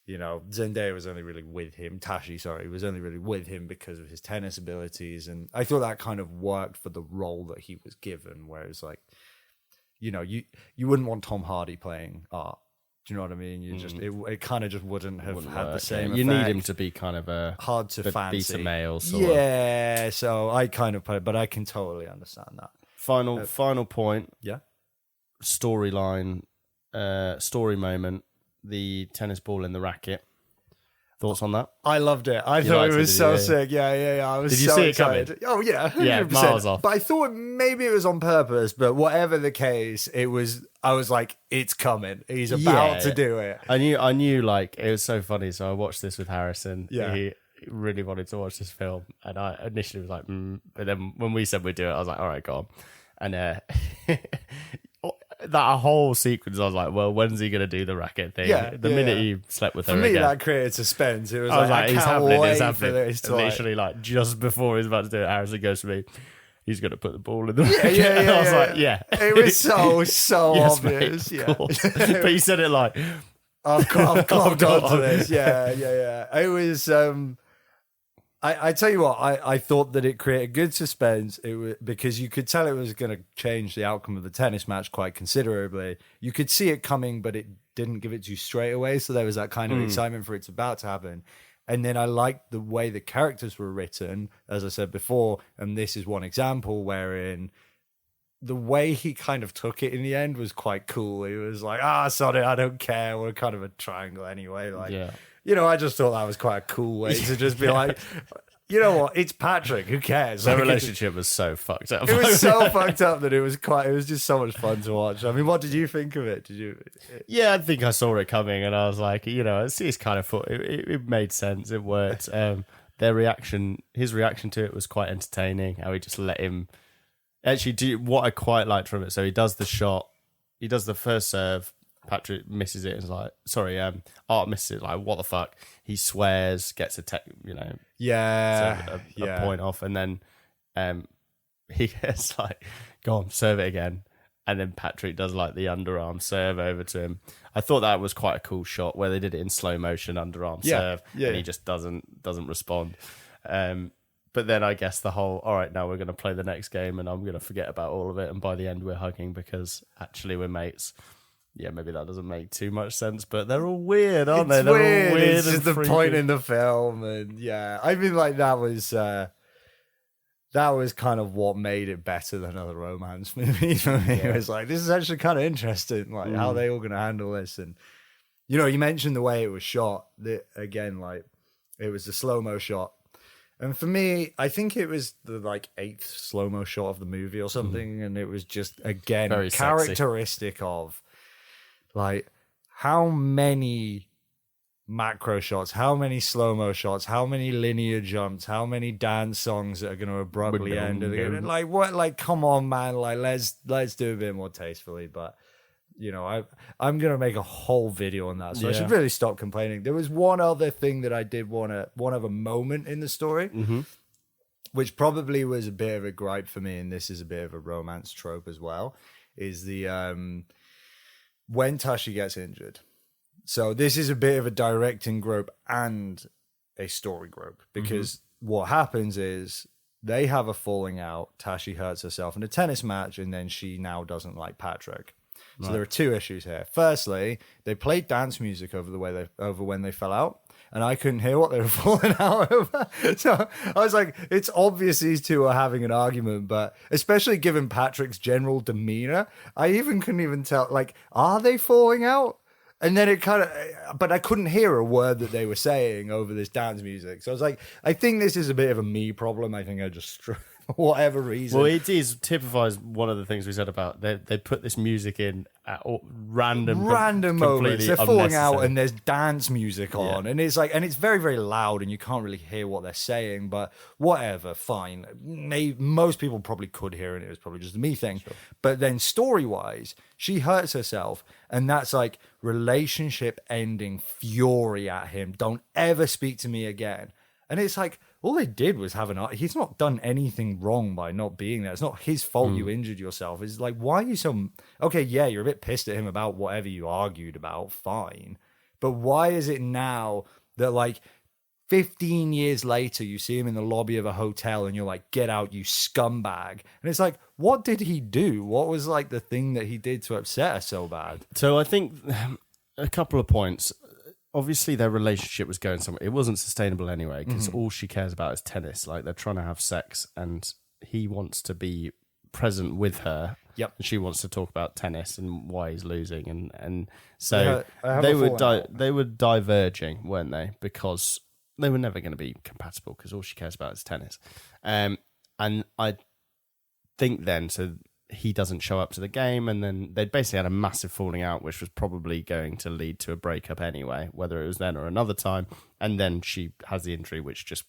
Zendaya was only really with him. Tashi, was only really with him because of his tennis abilities. And I thought that kind of worked for the role that he was given. Whereas, like, you wouldn't want Tom Hardy playing Art. Do you know what I mean? You just it kind of just wouldn't have had the same effect. You need him to be kind of a hard to fancy beta male sort of. So I kind of put it, but I can totally understand that. Final point. Yeah. Storyline story moment, the tennis ball in the racket. Thoughts on that? I loved it. I thought it was so sick. Yeah. I was. Did you so see it excited. coming? Oh yeah, 100%. Yeah, miles off. But I thought maybe it was on purpose. But whatever the case, it was. I was like, it's coming. He's about to do it. I knew. Like, it was so funny. So I watched this with Harrison. Yeah. He really wanted to watch this film, and I initially was like, but then when we said we'd do it, I was like, all right, go on. And that whole sequence, I was like, well, when's he going to do the racket thing? The minute he slept with her for me, again, that created suspense. It was I was like, I it's can't happening, wait it's happening. for this to, literally, like, just before he's about to do it, Harrison goes to me, he's going to put the ball in the racket. Yeah, I was like, yeah. It was so Yes, obvious. mate, of course. But he said it like, I've clocked onto this. Yeah. It was. I tell you what, I thought that it created good suspense. It was, because you could tell it was going to change the outcome of the tennis match quite considerably. You could see it coming, but it didn't give it to you straight away. So there was that kind of excitement for it's about to happen. And then I liked the way the characters were written, as I said before. And this is one example wherein the way he kind of took it in the end was quite cool. He was like, sorry, I don't care. We're kind of a triangle anyway. Like, you know, I just thought that was quite a cool way to just be like, you know what? It's Patrick. Who cares? their Like, relationship was so fucked up. it was so fucked up that it was just so much fun to watch. I mean, what did you think of it? Did you? Yeah, I think I saw it coming, and I was like, you know, it's kind of it made sense. It worked. His reaction to it was quite entertaining. How he just let him actually do what I quite liked from it. So he does the shot, he does the first serve. Patrick misses it and is like, sorry, Art misses it. Like, what the fuck? He swears, gets a point off, and then he gets like, go on, serve it again. And then Patrick does like the underarm serve over to him. I thought that was quite a cool shot where they did it in slow motion, underarm serve, and he just doesn't respond. But then I guess the whole, all right, now we're going to play the next game and I'm going to forget about all of it. And by the end, we're hugging because actually we're mates. Yeah, maybe that doesn't make too much sense, but they're all weird, aren't they? They're weird. All weird. It's just the point in the film, and I mean, like that was kind of what made it better than other romance movies for me. It was like, this is actually kind of interesting, like how they all going to handle this, and you know, you mentioned the way it was shot. Again, like it was a slow-mo shot. And for me, I think it was the like 8th slow-mo shot of the movie or something, and it was just again very characteristic of like how many macro shots, how many slow-mo shots, how many linear jumps, how many dance songs that are going to abruptly end. Like what? Like come on, man! Like let's do a bit more tastefully. But you know, I'm going to make a whole video on that, so I should really stop complaining. There was one other thing that I did one of a moment in the story, which probably was a bit of a gripe for me, and this is a bit of a romance trope as well, is the when Tashi gets injured. So this is a bit of a directing grope and a story grope, because what happens is they have a falling out. Tashi hurts herself in a tennis match, and then she now doesn't like Patrick. So there are two issues here. Firstly, they played dance music over when they fell out, and I couldn't hear what they were falling out over. So I was like, it's obvious these two are having an argument, but especially given Patrick's general demeanor, I couldn't even tell, like, are they falling out? And then it kind of, but I couldn't hear a word that they were saying over this dance music. So I was like, I think this is a bit of a me problem. I think I just for whatever reason. Well, it typifies one of the things we said about they put this music in at random moments. They're falling out and there's dance music on, and it's like, and it's very, very loud, and you can't really hear what they're saying. But whatever, fine. Most people probably could hear it. It was probably just a me thing. Sure. But then story-wise, she hurts herself, and that's like relationship ending fury at him. Don't ever speak to me again. And it's like, all they did was have he's not done anything wrong by not being there. It's not his fault you injured yourself. It's like, why are you so... Okay, yeah, you're a bit pissed at him about whatever you argued about, fine. But why is it now that, like, 15 years later, you see him in the lobby of a hotel and you're like, get out, you scumbag. And it's like, what did he do? What was, like, the thing that he did to upset her so bad? So I think a couple of points. Obviously, their relationship was going somewhere. It wasn't sustainable anyway, because all she cares about is tennis. Like, they're trying to have sex, and he wants to be present with her. Yep. And she wants to talk about tennis and why he's losing, and so I have they a were falling out. they were diverging, weren't they? Because they were never going to be compatible because all she cares about is tennis. And I think then, so he doesn't show up to the game, and then they'd basically had a massive falling out, which was probably going to lead to a breakup anyway, whether it was then or another time. And then she has the injury, which just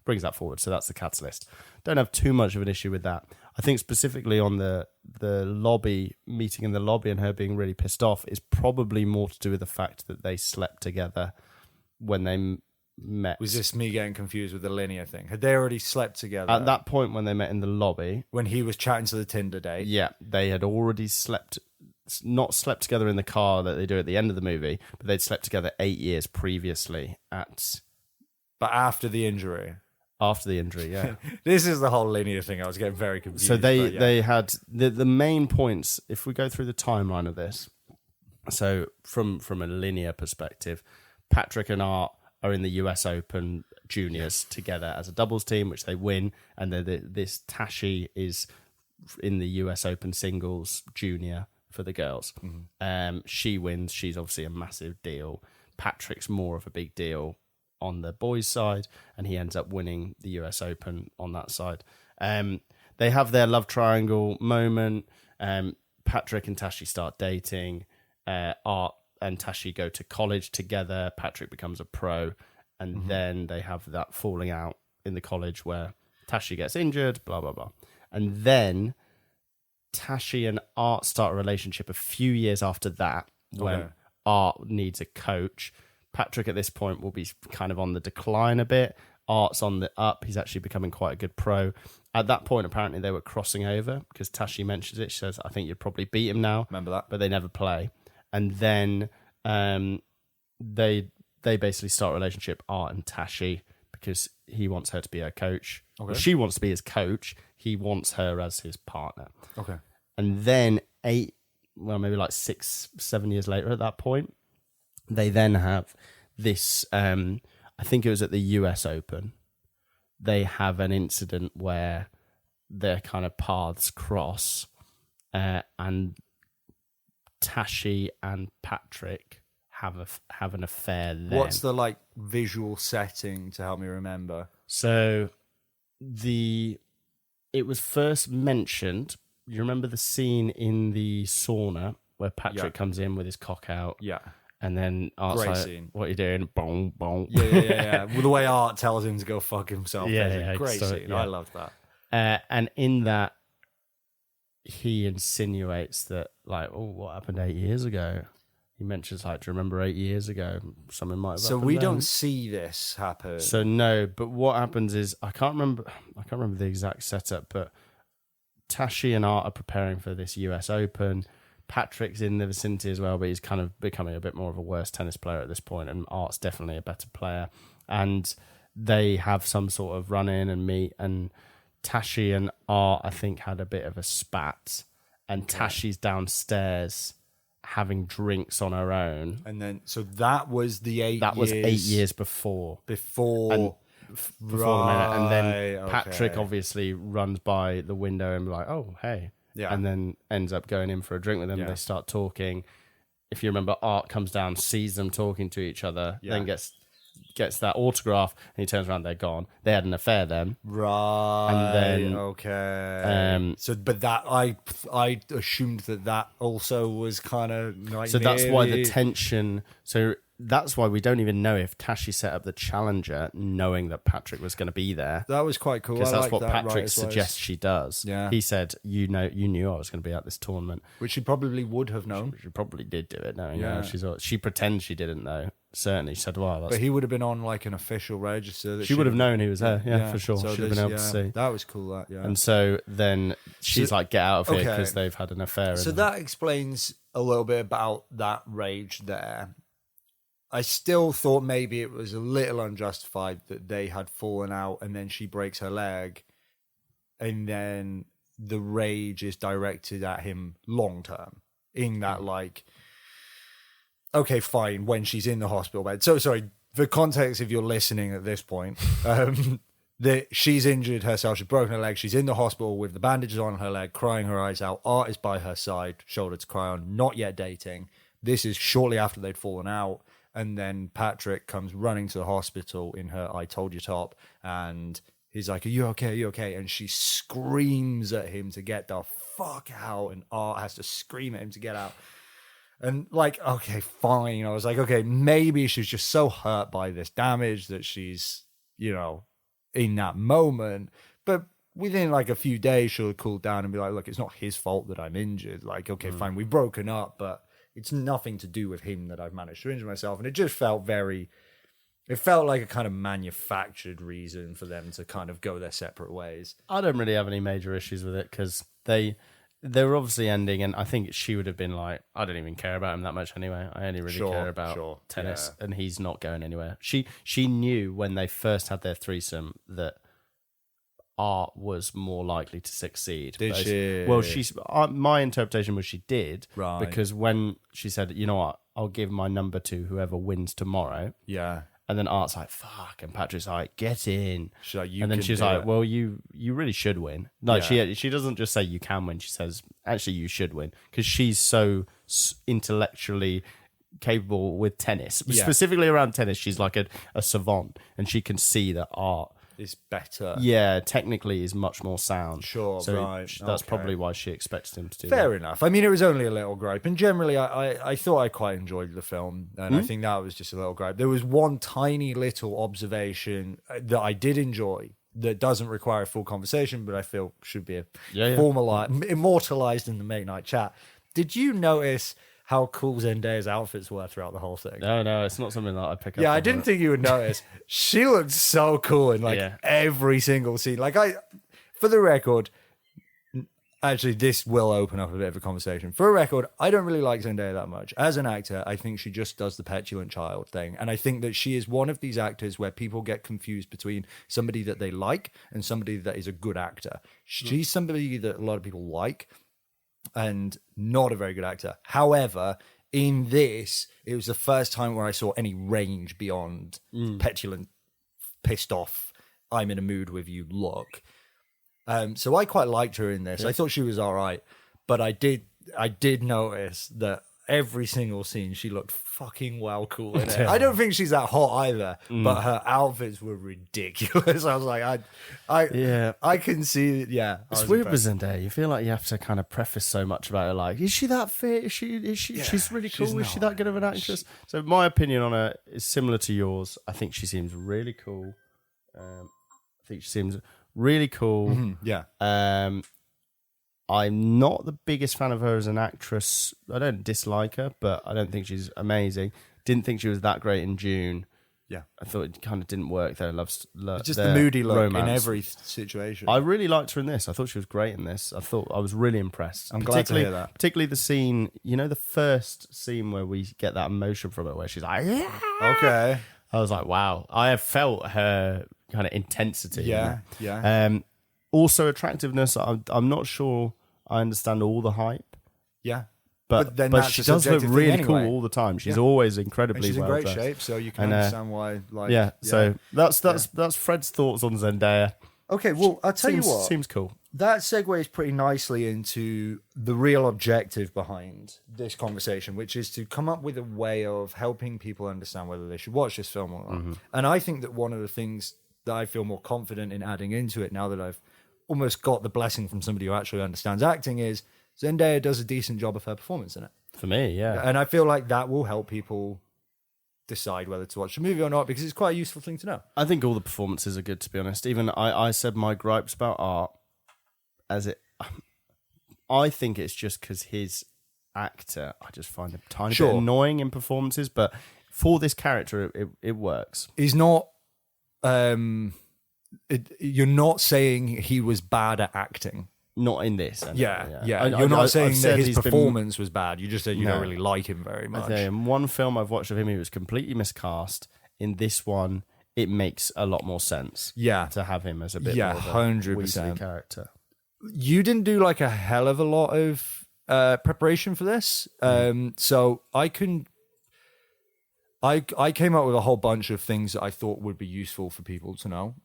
brings that forward. So that's the catalyst. Don't have too much of an issue with that. I think specifically on the lobby, meeting in the lobby and her being really pissed off is probably more to do with the fact that they slept together when they met. Was this me getting confused with the linear thing? Had they already slept together? At that point when they met in the lobby, when he was chatting to the Tinder date? yeah, they had already not slept together in the car that they do at the end of the movie, but they'd slept together 8 years previously But after the injury? After the injury, yeah. This is the whole linear thing. I was getting very confused. So they had the main points, if we go through the timeline of this, so from a linear perspective, Patrick and Art are in the US Open juniors together as a doubles team, which they win, and this Tashi is in the US Open singles junior for the girls. She wins. She's obviously a massive deal. Patrick's more of a big deal on the boys' side, and he ends up winning the US Open on that side. They have their love triangle moment. Patrick and Tashi start dating. Art and Tashi go to college together. Patrick becomes a pro, and then they have that falling out in the college where Tashi gets injured, blah, blah, blah. And then Tashi and Art start a relationship a few years after that when Art needs a coach. Patrick at this point will be kind of on the decline a bit. Art's on the up. He's actually becoming quite a good pro. At that point, apparently they were crossing over because Tashi mentions it. She says, I think you'd probably beat him now. Remember that. But they never play. And then they basically start a relationship, Art and Tashi, because he wants her to be her coach. Okay. Well, she wants to be his coach. He wants her as his partner. Okay. And then maybe like 6-7 years later at that point, they then have this, I think it was at the US Open, they have an incident where their kind of paths cross, and Tashi and Patrick have an affair then. What's the like visual setting to help me remember? So it was first mentioned. You remember the scene in the sauna where Patrick comes in with his cock out? Yeah. And then Art's Great like, scene. what are you doing? Boom, boom. Yeah. Well, the way Art tells him to go fuck himself. Yeah, Great so, scene. yeah. I love that. And in that, he insinuates that, like, oh, what happened 8 years ago? He mentions, like, do you remember 8 years ago? Something might have So happened we then. don't see this happen. So no, but what happens is, I can't remember the exact setup, but Tashi and Art are preparing for this US Open. Patrick's in the vicinity as well, but he's kind of becoming a bit more of a worse tennis player at this point, and Art's definitely a better player. And they have some sort of run in and meet, and Tashi and Art, I think, had a bit of a spat, and Tashi's downstairs having drinks on her own. And then, so that was the 8 years. That was 8 years before. Before the minute. And then okay. Patrick obviously runs by the window and be like, oh, hey. Yeah. And then ends up going in for a drink with them. Yeah. They start talking. If you remember, Art comes down, sees them talking to each other, then gets that autograph, and he turns around, they're gone. They had an affair then. Right. And then, okay. But that I assumed that also was kind of like. So that's why the tension. So that's why we don't even know if Tashi set up the challenger knowing that Patrick was going to be there. That was quite cool. Because that's like what that, Patrick right, suggests she does. Yeah. He said, you knew I was going to be at this tournament. Which she probably would have known. She probably did do it knowing Yeah. she pretends she didn't know. Certainly. She said, well, that's... But he would have been on like an official register. That she would have known he was there. Yeah, for sure. So She'd have been able to see. That was cool, yeah. And so then she's like, get out of here because they've had an affair. So that explains a little bit about that rage there. I still thought maybe it was a little unjustified that they had fallen out and then she breaks her leg and then the rage is directed at him long term in that like, okay, fine, when she's in the hospital bed. So sorry, for context, if you're listening at this point, that she's injured herself. She's broken her leg. She's in the hospital with the bandages on her leg, crying her eyes out. Art is by her side, shoulder to cry on, not yet dating. This is shortly after they'd fallen out. And then Patrick comes running to the hospital in her I told you top. And he's like, are you okay? Are you okay? And she screams at him to get the fuck out. And Art has to scream at him to get out. And like, okay, fine. I was like, okay, maybe she's just so hurt by this damage that she's, you know, in that moment. But within like a few days, she'll cool down and be like, look, it's not his fault that I'm injured. Like, okay, fine, we've broken up, but it's nothing to do with him that I've managed to injure myself. And it just felt it felt like a kind of manufactured reason for them to kind of go their separate ways. I don't really have any major issues with it because they were obviously ending, and I think she would have been like, I don't even care about him that much anyway. I only really care about tennis, and he's not going anywhere. She knew when they first had their threesome that Art was more likely to succeed. Did she? Well, my interpretation was she did, right? Because when she said, you know what, I'll give my number to whoever wins tomorrow. Yeah. And then Art's like, fuck. And Patrick's like, get in. She's like, and then she's like, well, you really should win. Like, she doesn't just say you can win. She says, actually, you should win. Because she's so intellectually capable with tennis. Yeah. Specifically around tennis, she's like a savant. And she can see that Art is better. Yeah, technically is much more sound. Sure, so right. That's probably why she expects him to do Fair that. enough. I mean, it was only a little gripe. And generally, I thought I quite enjoyed the film. And I think that was just a little gripe. There was one tiny little observation that I did enjoy that doesn't require a full conversation, but I feel should be immortalized in the Make Night Chat. Did you notice how cool Zendaya's outfits were throughout the whole thing? No, it's not something that I pick up. Yeah, I didn't think you would notice. She looked so cool in every single scene. Like for the record, actually, this will open up a bit of a conversation. For a record, I don't really like Zendaya that much. As an actor, I think she just does the petulant child thing. And I think that she is one of these actors where people get confused between somebody that they like and somebody that is a good actor. She's somebody that a lot of people like and not a very good actor. However, in this, it was the first time where I saw any range beyond petulant, pissed off, I'm in a mood with you look. So I quite liked her in this. Yeah. I thought she was all right, but I did notice that every single scene she looked fucking well cool in it. I don't think she's that hot either, but her outfits were ridiculous. I was like, I can see. Yeah, it's weird with Zendaya. You feel like you have to kind of preface so much about her. Like, is she that fit? Is she? Yeah, she's really cool. Is she that good of an actress? So my opinion on her is similar to yours. I think she seems really cool. Yeah. I'm not the biggest fan of her as an actress. I don't dislike her, but I don't think she's amazing. Didn't think she was that great in June. Yeah. I thought it kind of didn't work there. It's just the moody look romance. In every situation. I really liked her in this. I thought she was great in this. I was really impressed. I'm glad to hear that. Particularly the scene, the first scene where we get that emotion from her, where she's like, yeah. Okay. I was like, wow. I have felt her kind of intensity. Yeah, yeah. Also attractiveness. I'm not sure I understand all the hype. Yeah. But she does look really cool all the time. She's always incredibly and she's well in great shape, so you can understand why. So that's Fred's thoughts on Zendaya. Okay, well, I'll tell you what. Seems cool. That segues pretty nicely into the real objective behind this conversation, which is to come up with a way of helping people understand whether they should watch this film or not. Mm-hmm. And I think that one of the things that I feel more confident in adding into it now that I've almost got the blessing from somebody who actually understands acting is Zendaya does a decent job of her performance in it. For me, yeah. And I feel like that will help people decide whether to watch the movie or not, because it's quite a useful thing to know. I think all the performances are good, to be honest. Even I said my gripes about Art I think it's just because his actor, I just find him tiny bit annoying in performances, but for this character, it works. He's not... you're not saying he was bad at acting. Not in this. Yeah. You're not saying that his performance was bad. You just said you don't really like him very much. In one film I've watched of him, he was completely miscast. In this one, it makes a lot more sense. Yeah, to have him as a bit more of a 100% character. You didn't do like a hell of a lot of preparation for this, so I came up with a whole bunch of things that I thought would be useful for people to know.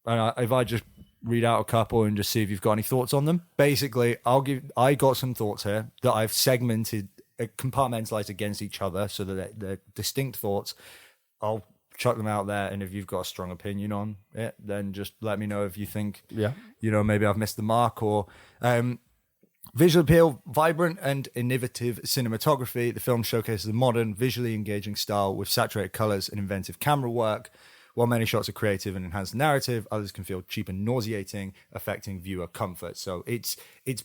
if I just read out a couple and just see if you've got any thoughts on them. Basically, I got some thoughts here that I've segmented, compartmentalized against each other so that they're distinct thoughts. I'll chuck them out there, and if you've got a strong opinion on it, then just let me know if you think, maybe I've missed the mark. Or visual appeal, vibrant and innovative cinematography. The film showcases a modern, visually engaging style with saturated colors and inventive camera work. While many shots are creative and enhance the narrative, others can feel cheap and nauseating, affecting viewer comfort. So it's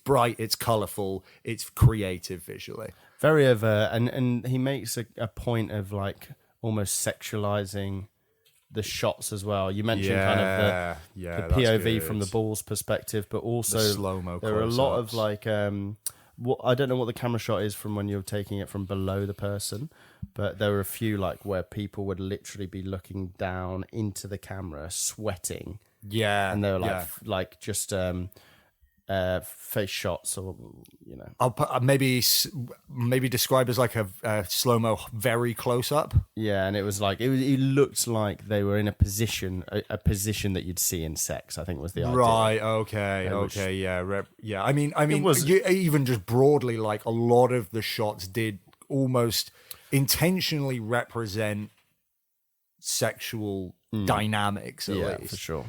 bright, it's colorful, it's creative visually. Very overt, and he makes a point of like almost sexualizing the shots as well. You mentioned kind of the POV from the ball's perspective, but also the slow-mo there are a lot of like I don't know what the camera shot is from when you're taking it from below the person, but there were a few like where people would literally be looking down into the camera, sweating. Yeah, and they were like just face shots, or I'll put, maybe describe as like a slow mo, very close up. Yeah, and it was like it looked like they were in a position that you'd see in sex. I think was the idea. Right. Okay. Yeah. I mean, even just broadly, like a lot of the shots did almost intentionally represent sexual dynamics. At least. For sure.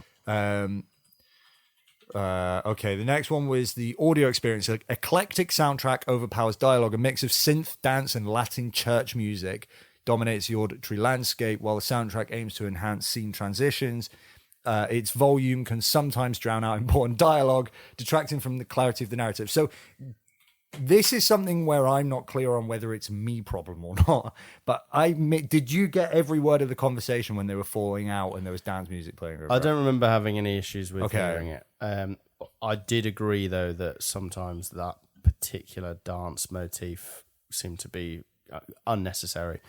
Okay, the next one was the audio experience. An eclectic soundtrack overpowers dialogue. A mix of synth, dance, and Latin church music dominates the auditory landscape, while the soundtrack aims to enhance scene transitions. Its volume can sometimes drown out important dialogue, detracting from the clarity of the narrative. So this is something where I'm not clear on whether it's me problem or not. But did you get every word of the conversation when they were falling out and there was dance music playing? I don't remember having any issues with hearing it. I did agree, though, that sometimes that particular dance motif seemed to be unnecessary.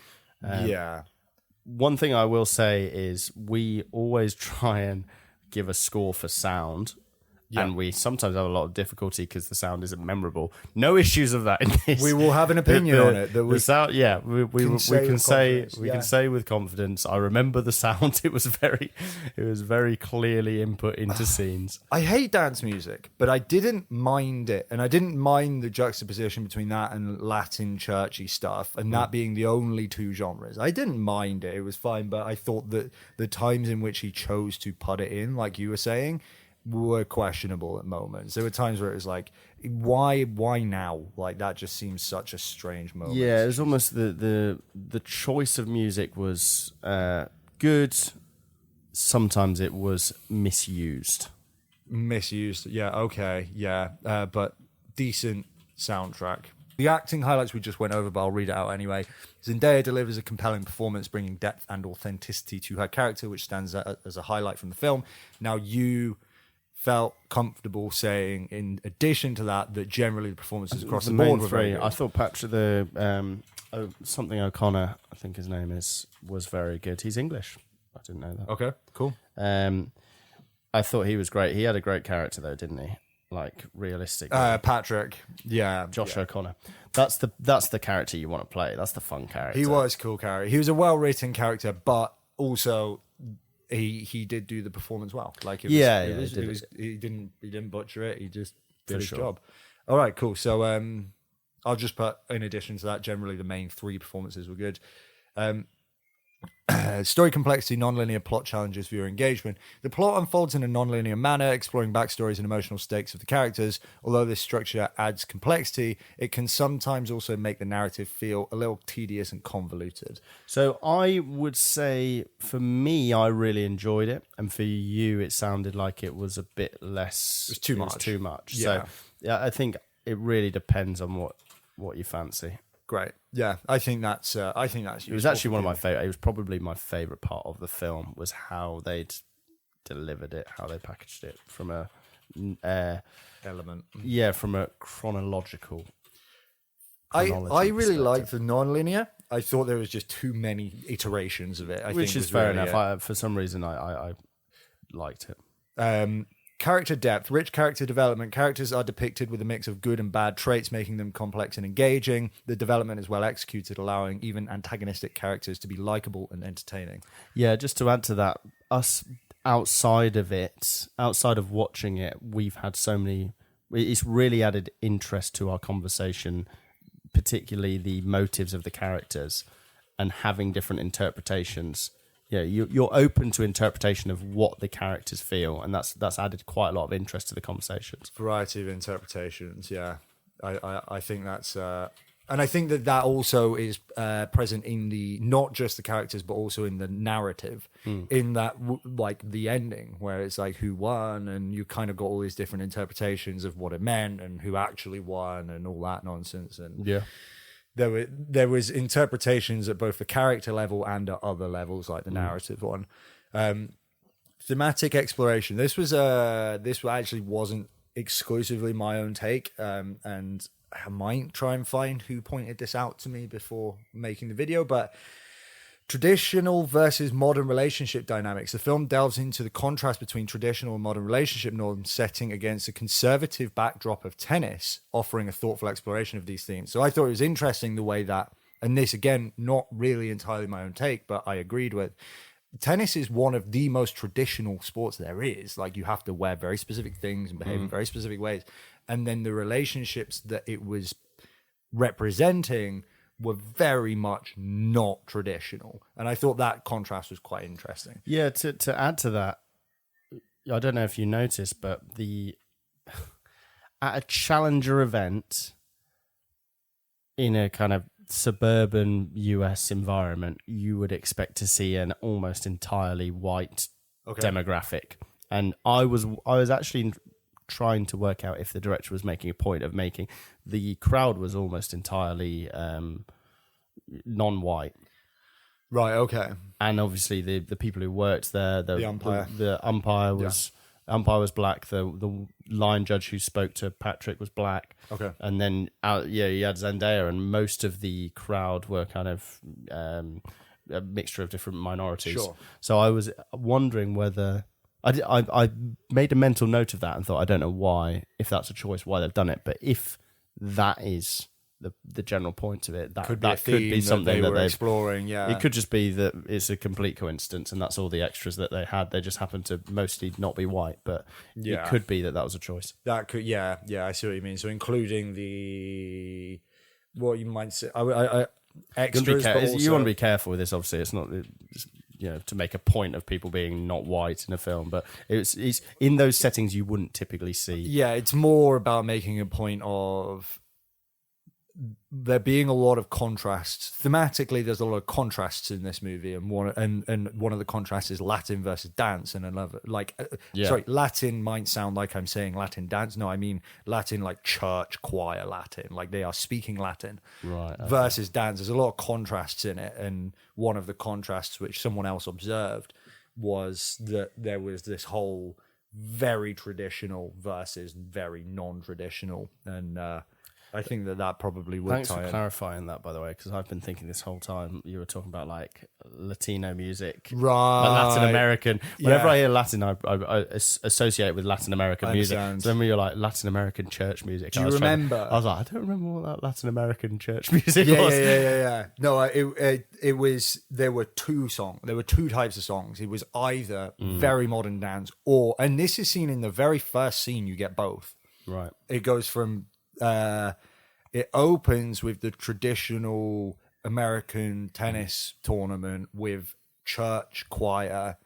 One thing I will say is we always try and give a score for sound. Yeah. And we sometimes have a lot of difficulty because the sound isn't memorable. No issues of that in this. We will have an opinion on it. That the sound, we can say with confidence. I remember the sound. It was very clearly input into scenes. I hate dance music, but I didn't mind it, and I didn't mind the juxtaposition between that and Latin churchy stuff, and that being the only two genres. I didn't mind it; it was fine. But I thought that the times in which he chose to put it in, like you were saying, were questionable at moments. There were times where it was like, why now? Like that just seems such a strange moment. Yeah, it was almost the choice of music was good. Sometimes it was misused. Yeah, okay, yeah, but decent soundtrack. The acting highlights we just went over, but I'll read it out anyway. Zendaya delivers a compelling performance, bringing depth and authenticity to her character, which stands out as a highlight from the film. Now, you felt comfortable saying, in addition to that generally the performances across the board were very good. I thought something O'Connor, I think his name was very good. He's English. I didn't know that. Okay, cool. I thought he was great. He had a great character though, didn't he? Like realistic. Patrick, yeah, Josh O'Connor. That's the character you want to play. That's the fun character. He was a cool character. He was a well-written character, but also he did do the performance well. Like he didn't butcher it. He just did his job. All right, cool. So I'll just put, in addition to that, generally the main three performances were good. Story complexity, non-linear plot challenges viewer engagement. The plot unfolds in a non-linear manner, exploring backstories and emotional stakes of the characters. Although this structure adds complexity, it can sometimes also make the narrative feel a little tedious and convoluted. So I would say, for me, I really enjoyed it, and for you, it sounded like it was a bit less. It was too much. Yeah. So yeah, I think it really depends on what you fancy. Great. Yeah, I think that's useful. It was actually one of my favorite. It was probably my favorite part of the film was how they'd delivered it, how they packaged it from a element. Yeah, from a chronological. I really liked the non-linear. I thought there was just too many iterations of it. Which is fair enough. For some reason, I liked it. Character depth, rich character development. Characters are depicted with a mix of good and bad traits, making them complex and engaging. The development is well executed, allowing even antagonistic characters to be likable and entertaining. Yeah, just to add to that, us outside of watching it, we've had so many. It's really added interest to our conversation, particularly the motives of the characters and having different interpretations. Yeah, you're open to interpretation of what the characters feel, and that's added quite a lot of interest to the conversations. Variety of interpretations, yeah. I think that's, and I think that also is present in the not just the characters, but also in the narrative. In that, like the ending, where it's like who won, and you kind of got all these different interpretations of what it meant and who actually won, and all that nonsense. And yeah. There was interpretations at both the character level and at other levels, like the narrative one. Thematic exploration. This actually wasn't exclusively my own take, and I might try and find who pointed this out to me before making the video, but traditional versus modern relationship dynamics. The film delves into the contrast between traditional and modern relationship norms setting against a conservative backdrop of tennis, offering a thoughtful exploration of these themes. So I thought it was interesting the way that, and this again, not really entirely my own take, but I agreed with, tennis is one of the most traditional sports there is. Like, you have to wear very specific things and behave in very specific ways. And then the relationships that it was representing were very much not traditional. And I thought that contrast was quite interesting. Yeah, to add to that, I don't know if you noticed, but at a challenger event in a kind of suburban US environment, you would expect to see an almost entirely white demographic. And I was actually trying to work out if the director was making a point of making the crowd was almost entirely non-white. Right, okay. And obviously the people who worked there, the umpire. The umpire was black. The line judge who spoke to Patrick was black. Okay. And then you had Zendaya, and most of the crowd were kind of a mixture of different minorities. Sure. So I was wondering whether I made a mental note of that and thought, I don't know why, if that's a choice, why they've done it. But if that is the general point of it, that could be something that they're exploring. Yeah, it could just be that it's a complete coincidence, and that's all the extras that they had. They just happened to mostly not be white, but it could be that was a choice. That could, yeah. I see what you mean. So including the what you might say, extras. You want to be careful with this. Obviously, it's not. To make a point of people being not white in a film, but it's in those settings you wouldn't typically see. Yeah, it's more about making a point of there being a lot of contrasts. Thematically, there's a lot of contrasts in this movie, and one of the contrasts is Latin versus dance, and another sorry, Latin might sound like I'm saying Latin dance. No, I mean Latin like church choir Latin, like they are speaking Latin, right? Okay. Versus dance. There's a lot of contrasts in it, and one of the contrasts which someone else observed was that there was this whole very traditional versus very non-traditional, and I think that probably would. Thanks for clarifying that, by the way, because I've been thinking this whole time you were talking about like Latino music, right? Like Latin American. Whenever I hear Latin, I associate it with Latin American music. So when you're like Latin American church music, do you remember? I was like, I don't remember what that Latin American church music was. Yeah. No, it was. There were two songs. There were two types of songs. It was either very modern dance, and this is seen in the very first scene. You get both. Right. It goes from. It opens with the traditional American tennis tournament with church choir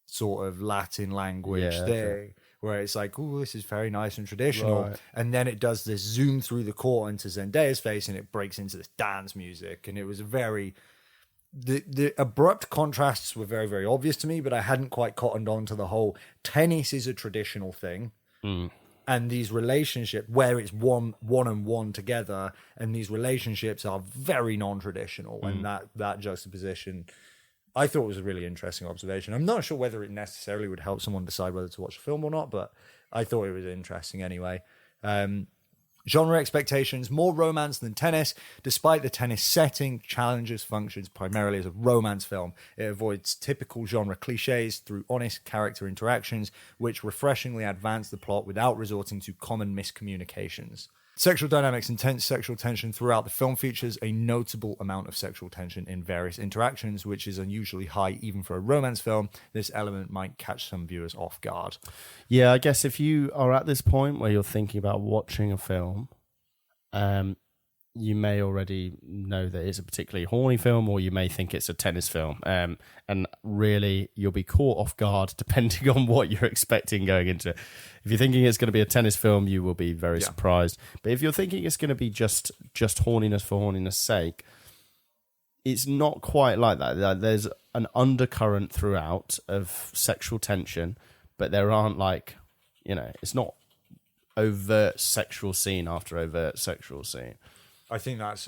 sort of Latin language thing, where it's like, oh, this is very nice and traditional. Right. And then it does this zoom through the court into Zendaya's face, and it breaks into this dance music. And it was the abrupt contrasts were very, very obvious to me, but I hadn't quite cottoned on to the whole tennis is a traditional thing. And these relationships where it's one and one together, and these relationships are very non-traditional, and that juxtaposition, I thought was a really interesting observation. I'm not sure whether it necessarily would help someone decide whether to watch the film or not, but I thought it was interesting anyway. Genre expectations, more romance than tennis. Despite the tennis setting, Challengers functions primarily as a romance film. It avoids typical genre cliches through honest character interactions, which refreshingly advance the plot without resorting to common miscommunications. Sexual dynamics, intense sexual tension throughout the film features a notable amount of sexual tension in various interactions, which is unusually high even for a romance film. This element might catch some viewers off guard. Yeah, I guess if you are at this point where you're thinking about watching a film, you may already know that it's a particularly horny film, or you may think it's a tennis film. And really, you'll be caught off guard depending on what you're expecting going into it. If you're thinking it's going to be a tennis film, you will be very surprised. But if you're thinking it's going to be just horniness for horniness sake, it's not quite like that. There's an undercurrent throughout of sexual tension, but there aren't it's not overt sexual scene after overt sexual scene. I think that's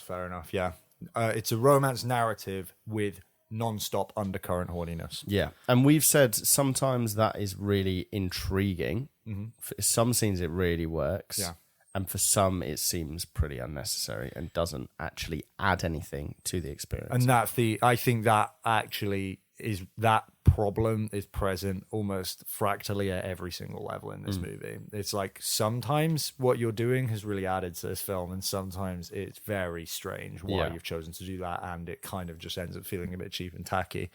fair enough. Yeah, it's a romance narrative with non-stop undercurrent horniness. Yeah, and we've said sometimes that is really intriguing. Mm-hmm. For some scenes, it really works. Yeah, and for some, it seems pretty unnecessary and doesn't actually add anything to the experience. And I think that actually is that problem is present almost fractally at every single level in this movie. It's like sometimes what you're doing has really added to this film, and sometimes it's very strange why you've chosen to do that, and it kind of just ends up feeling a bit cheap and tacky.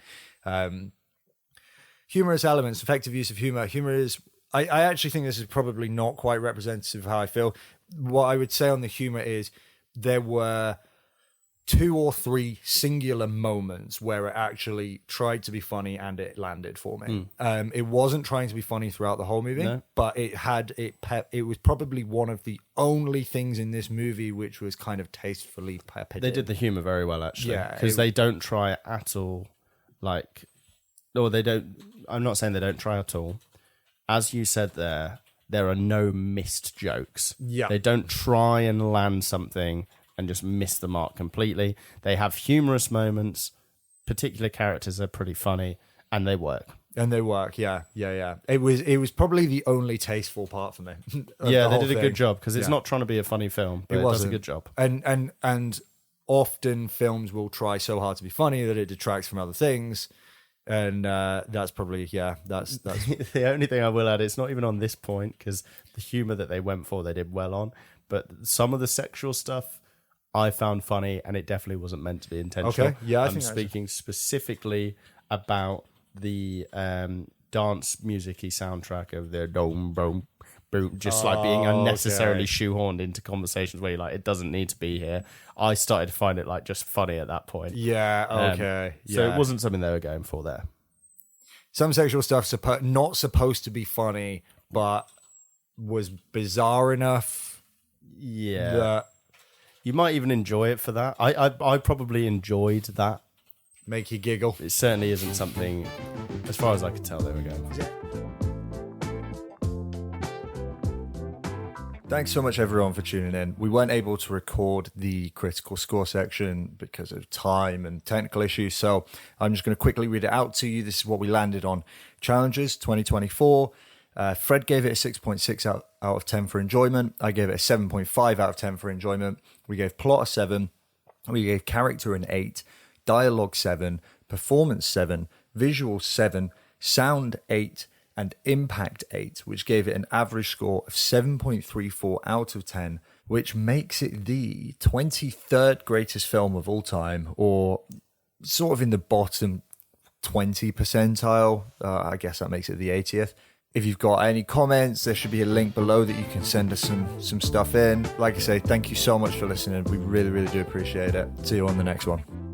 Humorous elements, effective use of humor. Humor is, I actually think this is probably not quite representative of how I feel. What I would say on the humor is there were 2 or 3 singular moments where it actually tried to be funny and it landed for me. It wasn't trying to be funny throughout the whole movie, but it was probably one of the only things in this movie which was kind of tastefully peppered. They did the humor very well, actually. Yeah, because they don't try at all. They don't. I'm not saying they don't try at all. As you said there are no missed jokes. Yeah, they don't try and land something and just miss the mark completely. They have humorous moments. Particular characters are pretty funny, and they work. Yeah. It was probably the only tasteful part for me. Yeah, they did a good job, because it's not trying to be a funny film, but it does a good job. And often films will try so hard to be funny that it detracts from other things. And that's probably, that's the only thing I will add. It's not even on this point, because the humor that they went for, they did well on. But some of the sexual stuff I found funny, and it definitely wasn't meant to be intentional. Okay, yeah, I'm speaking specifically about the dance music-y soundtrack of the dome boom boom, just being unnecessarily shoehorned into conversations where you're like, it doesn't need to be here. I started to find it just funny at that point. Yeah, okay. So it wasn't something they were going for there. Some sexual stuff's not supposed to be funny, but was bizarre enough. Yeah. That you might even enjoy it for that. I probably enjoyed that. Make you giggle. It certainly isn't something, as far as I could tell, they were going for. Thanks so much, everyone, for tuning in. We weren't able to record the critical score section because of time and technical issues, so I'm just going to quickly read it out to you. This is what we landed on. Challenges 2024. Fred gave it a 6.6 out of 10 for enjoyment. I gave it a 7.5 out of 10 for enjoyment. We gave plot a 7. We gave character an 8. Dialogue 7. Performance 7. Visual 7. Sound 8. And impact 8, which gave it an average score of 7.34 out of 10, which makes it the 23rd greatest film of all time, or sort of in the bottom 20 percentile. I guess that makes it the 80th. If you've got any comments, there should be a link below that you can send us some stuff in. Like I say, thank you so much for listening. We really, really do appreciate it. See you on the next one.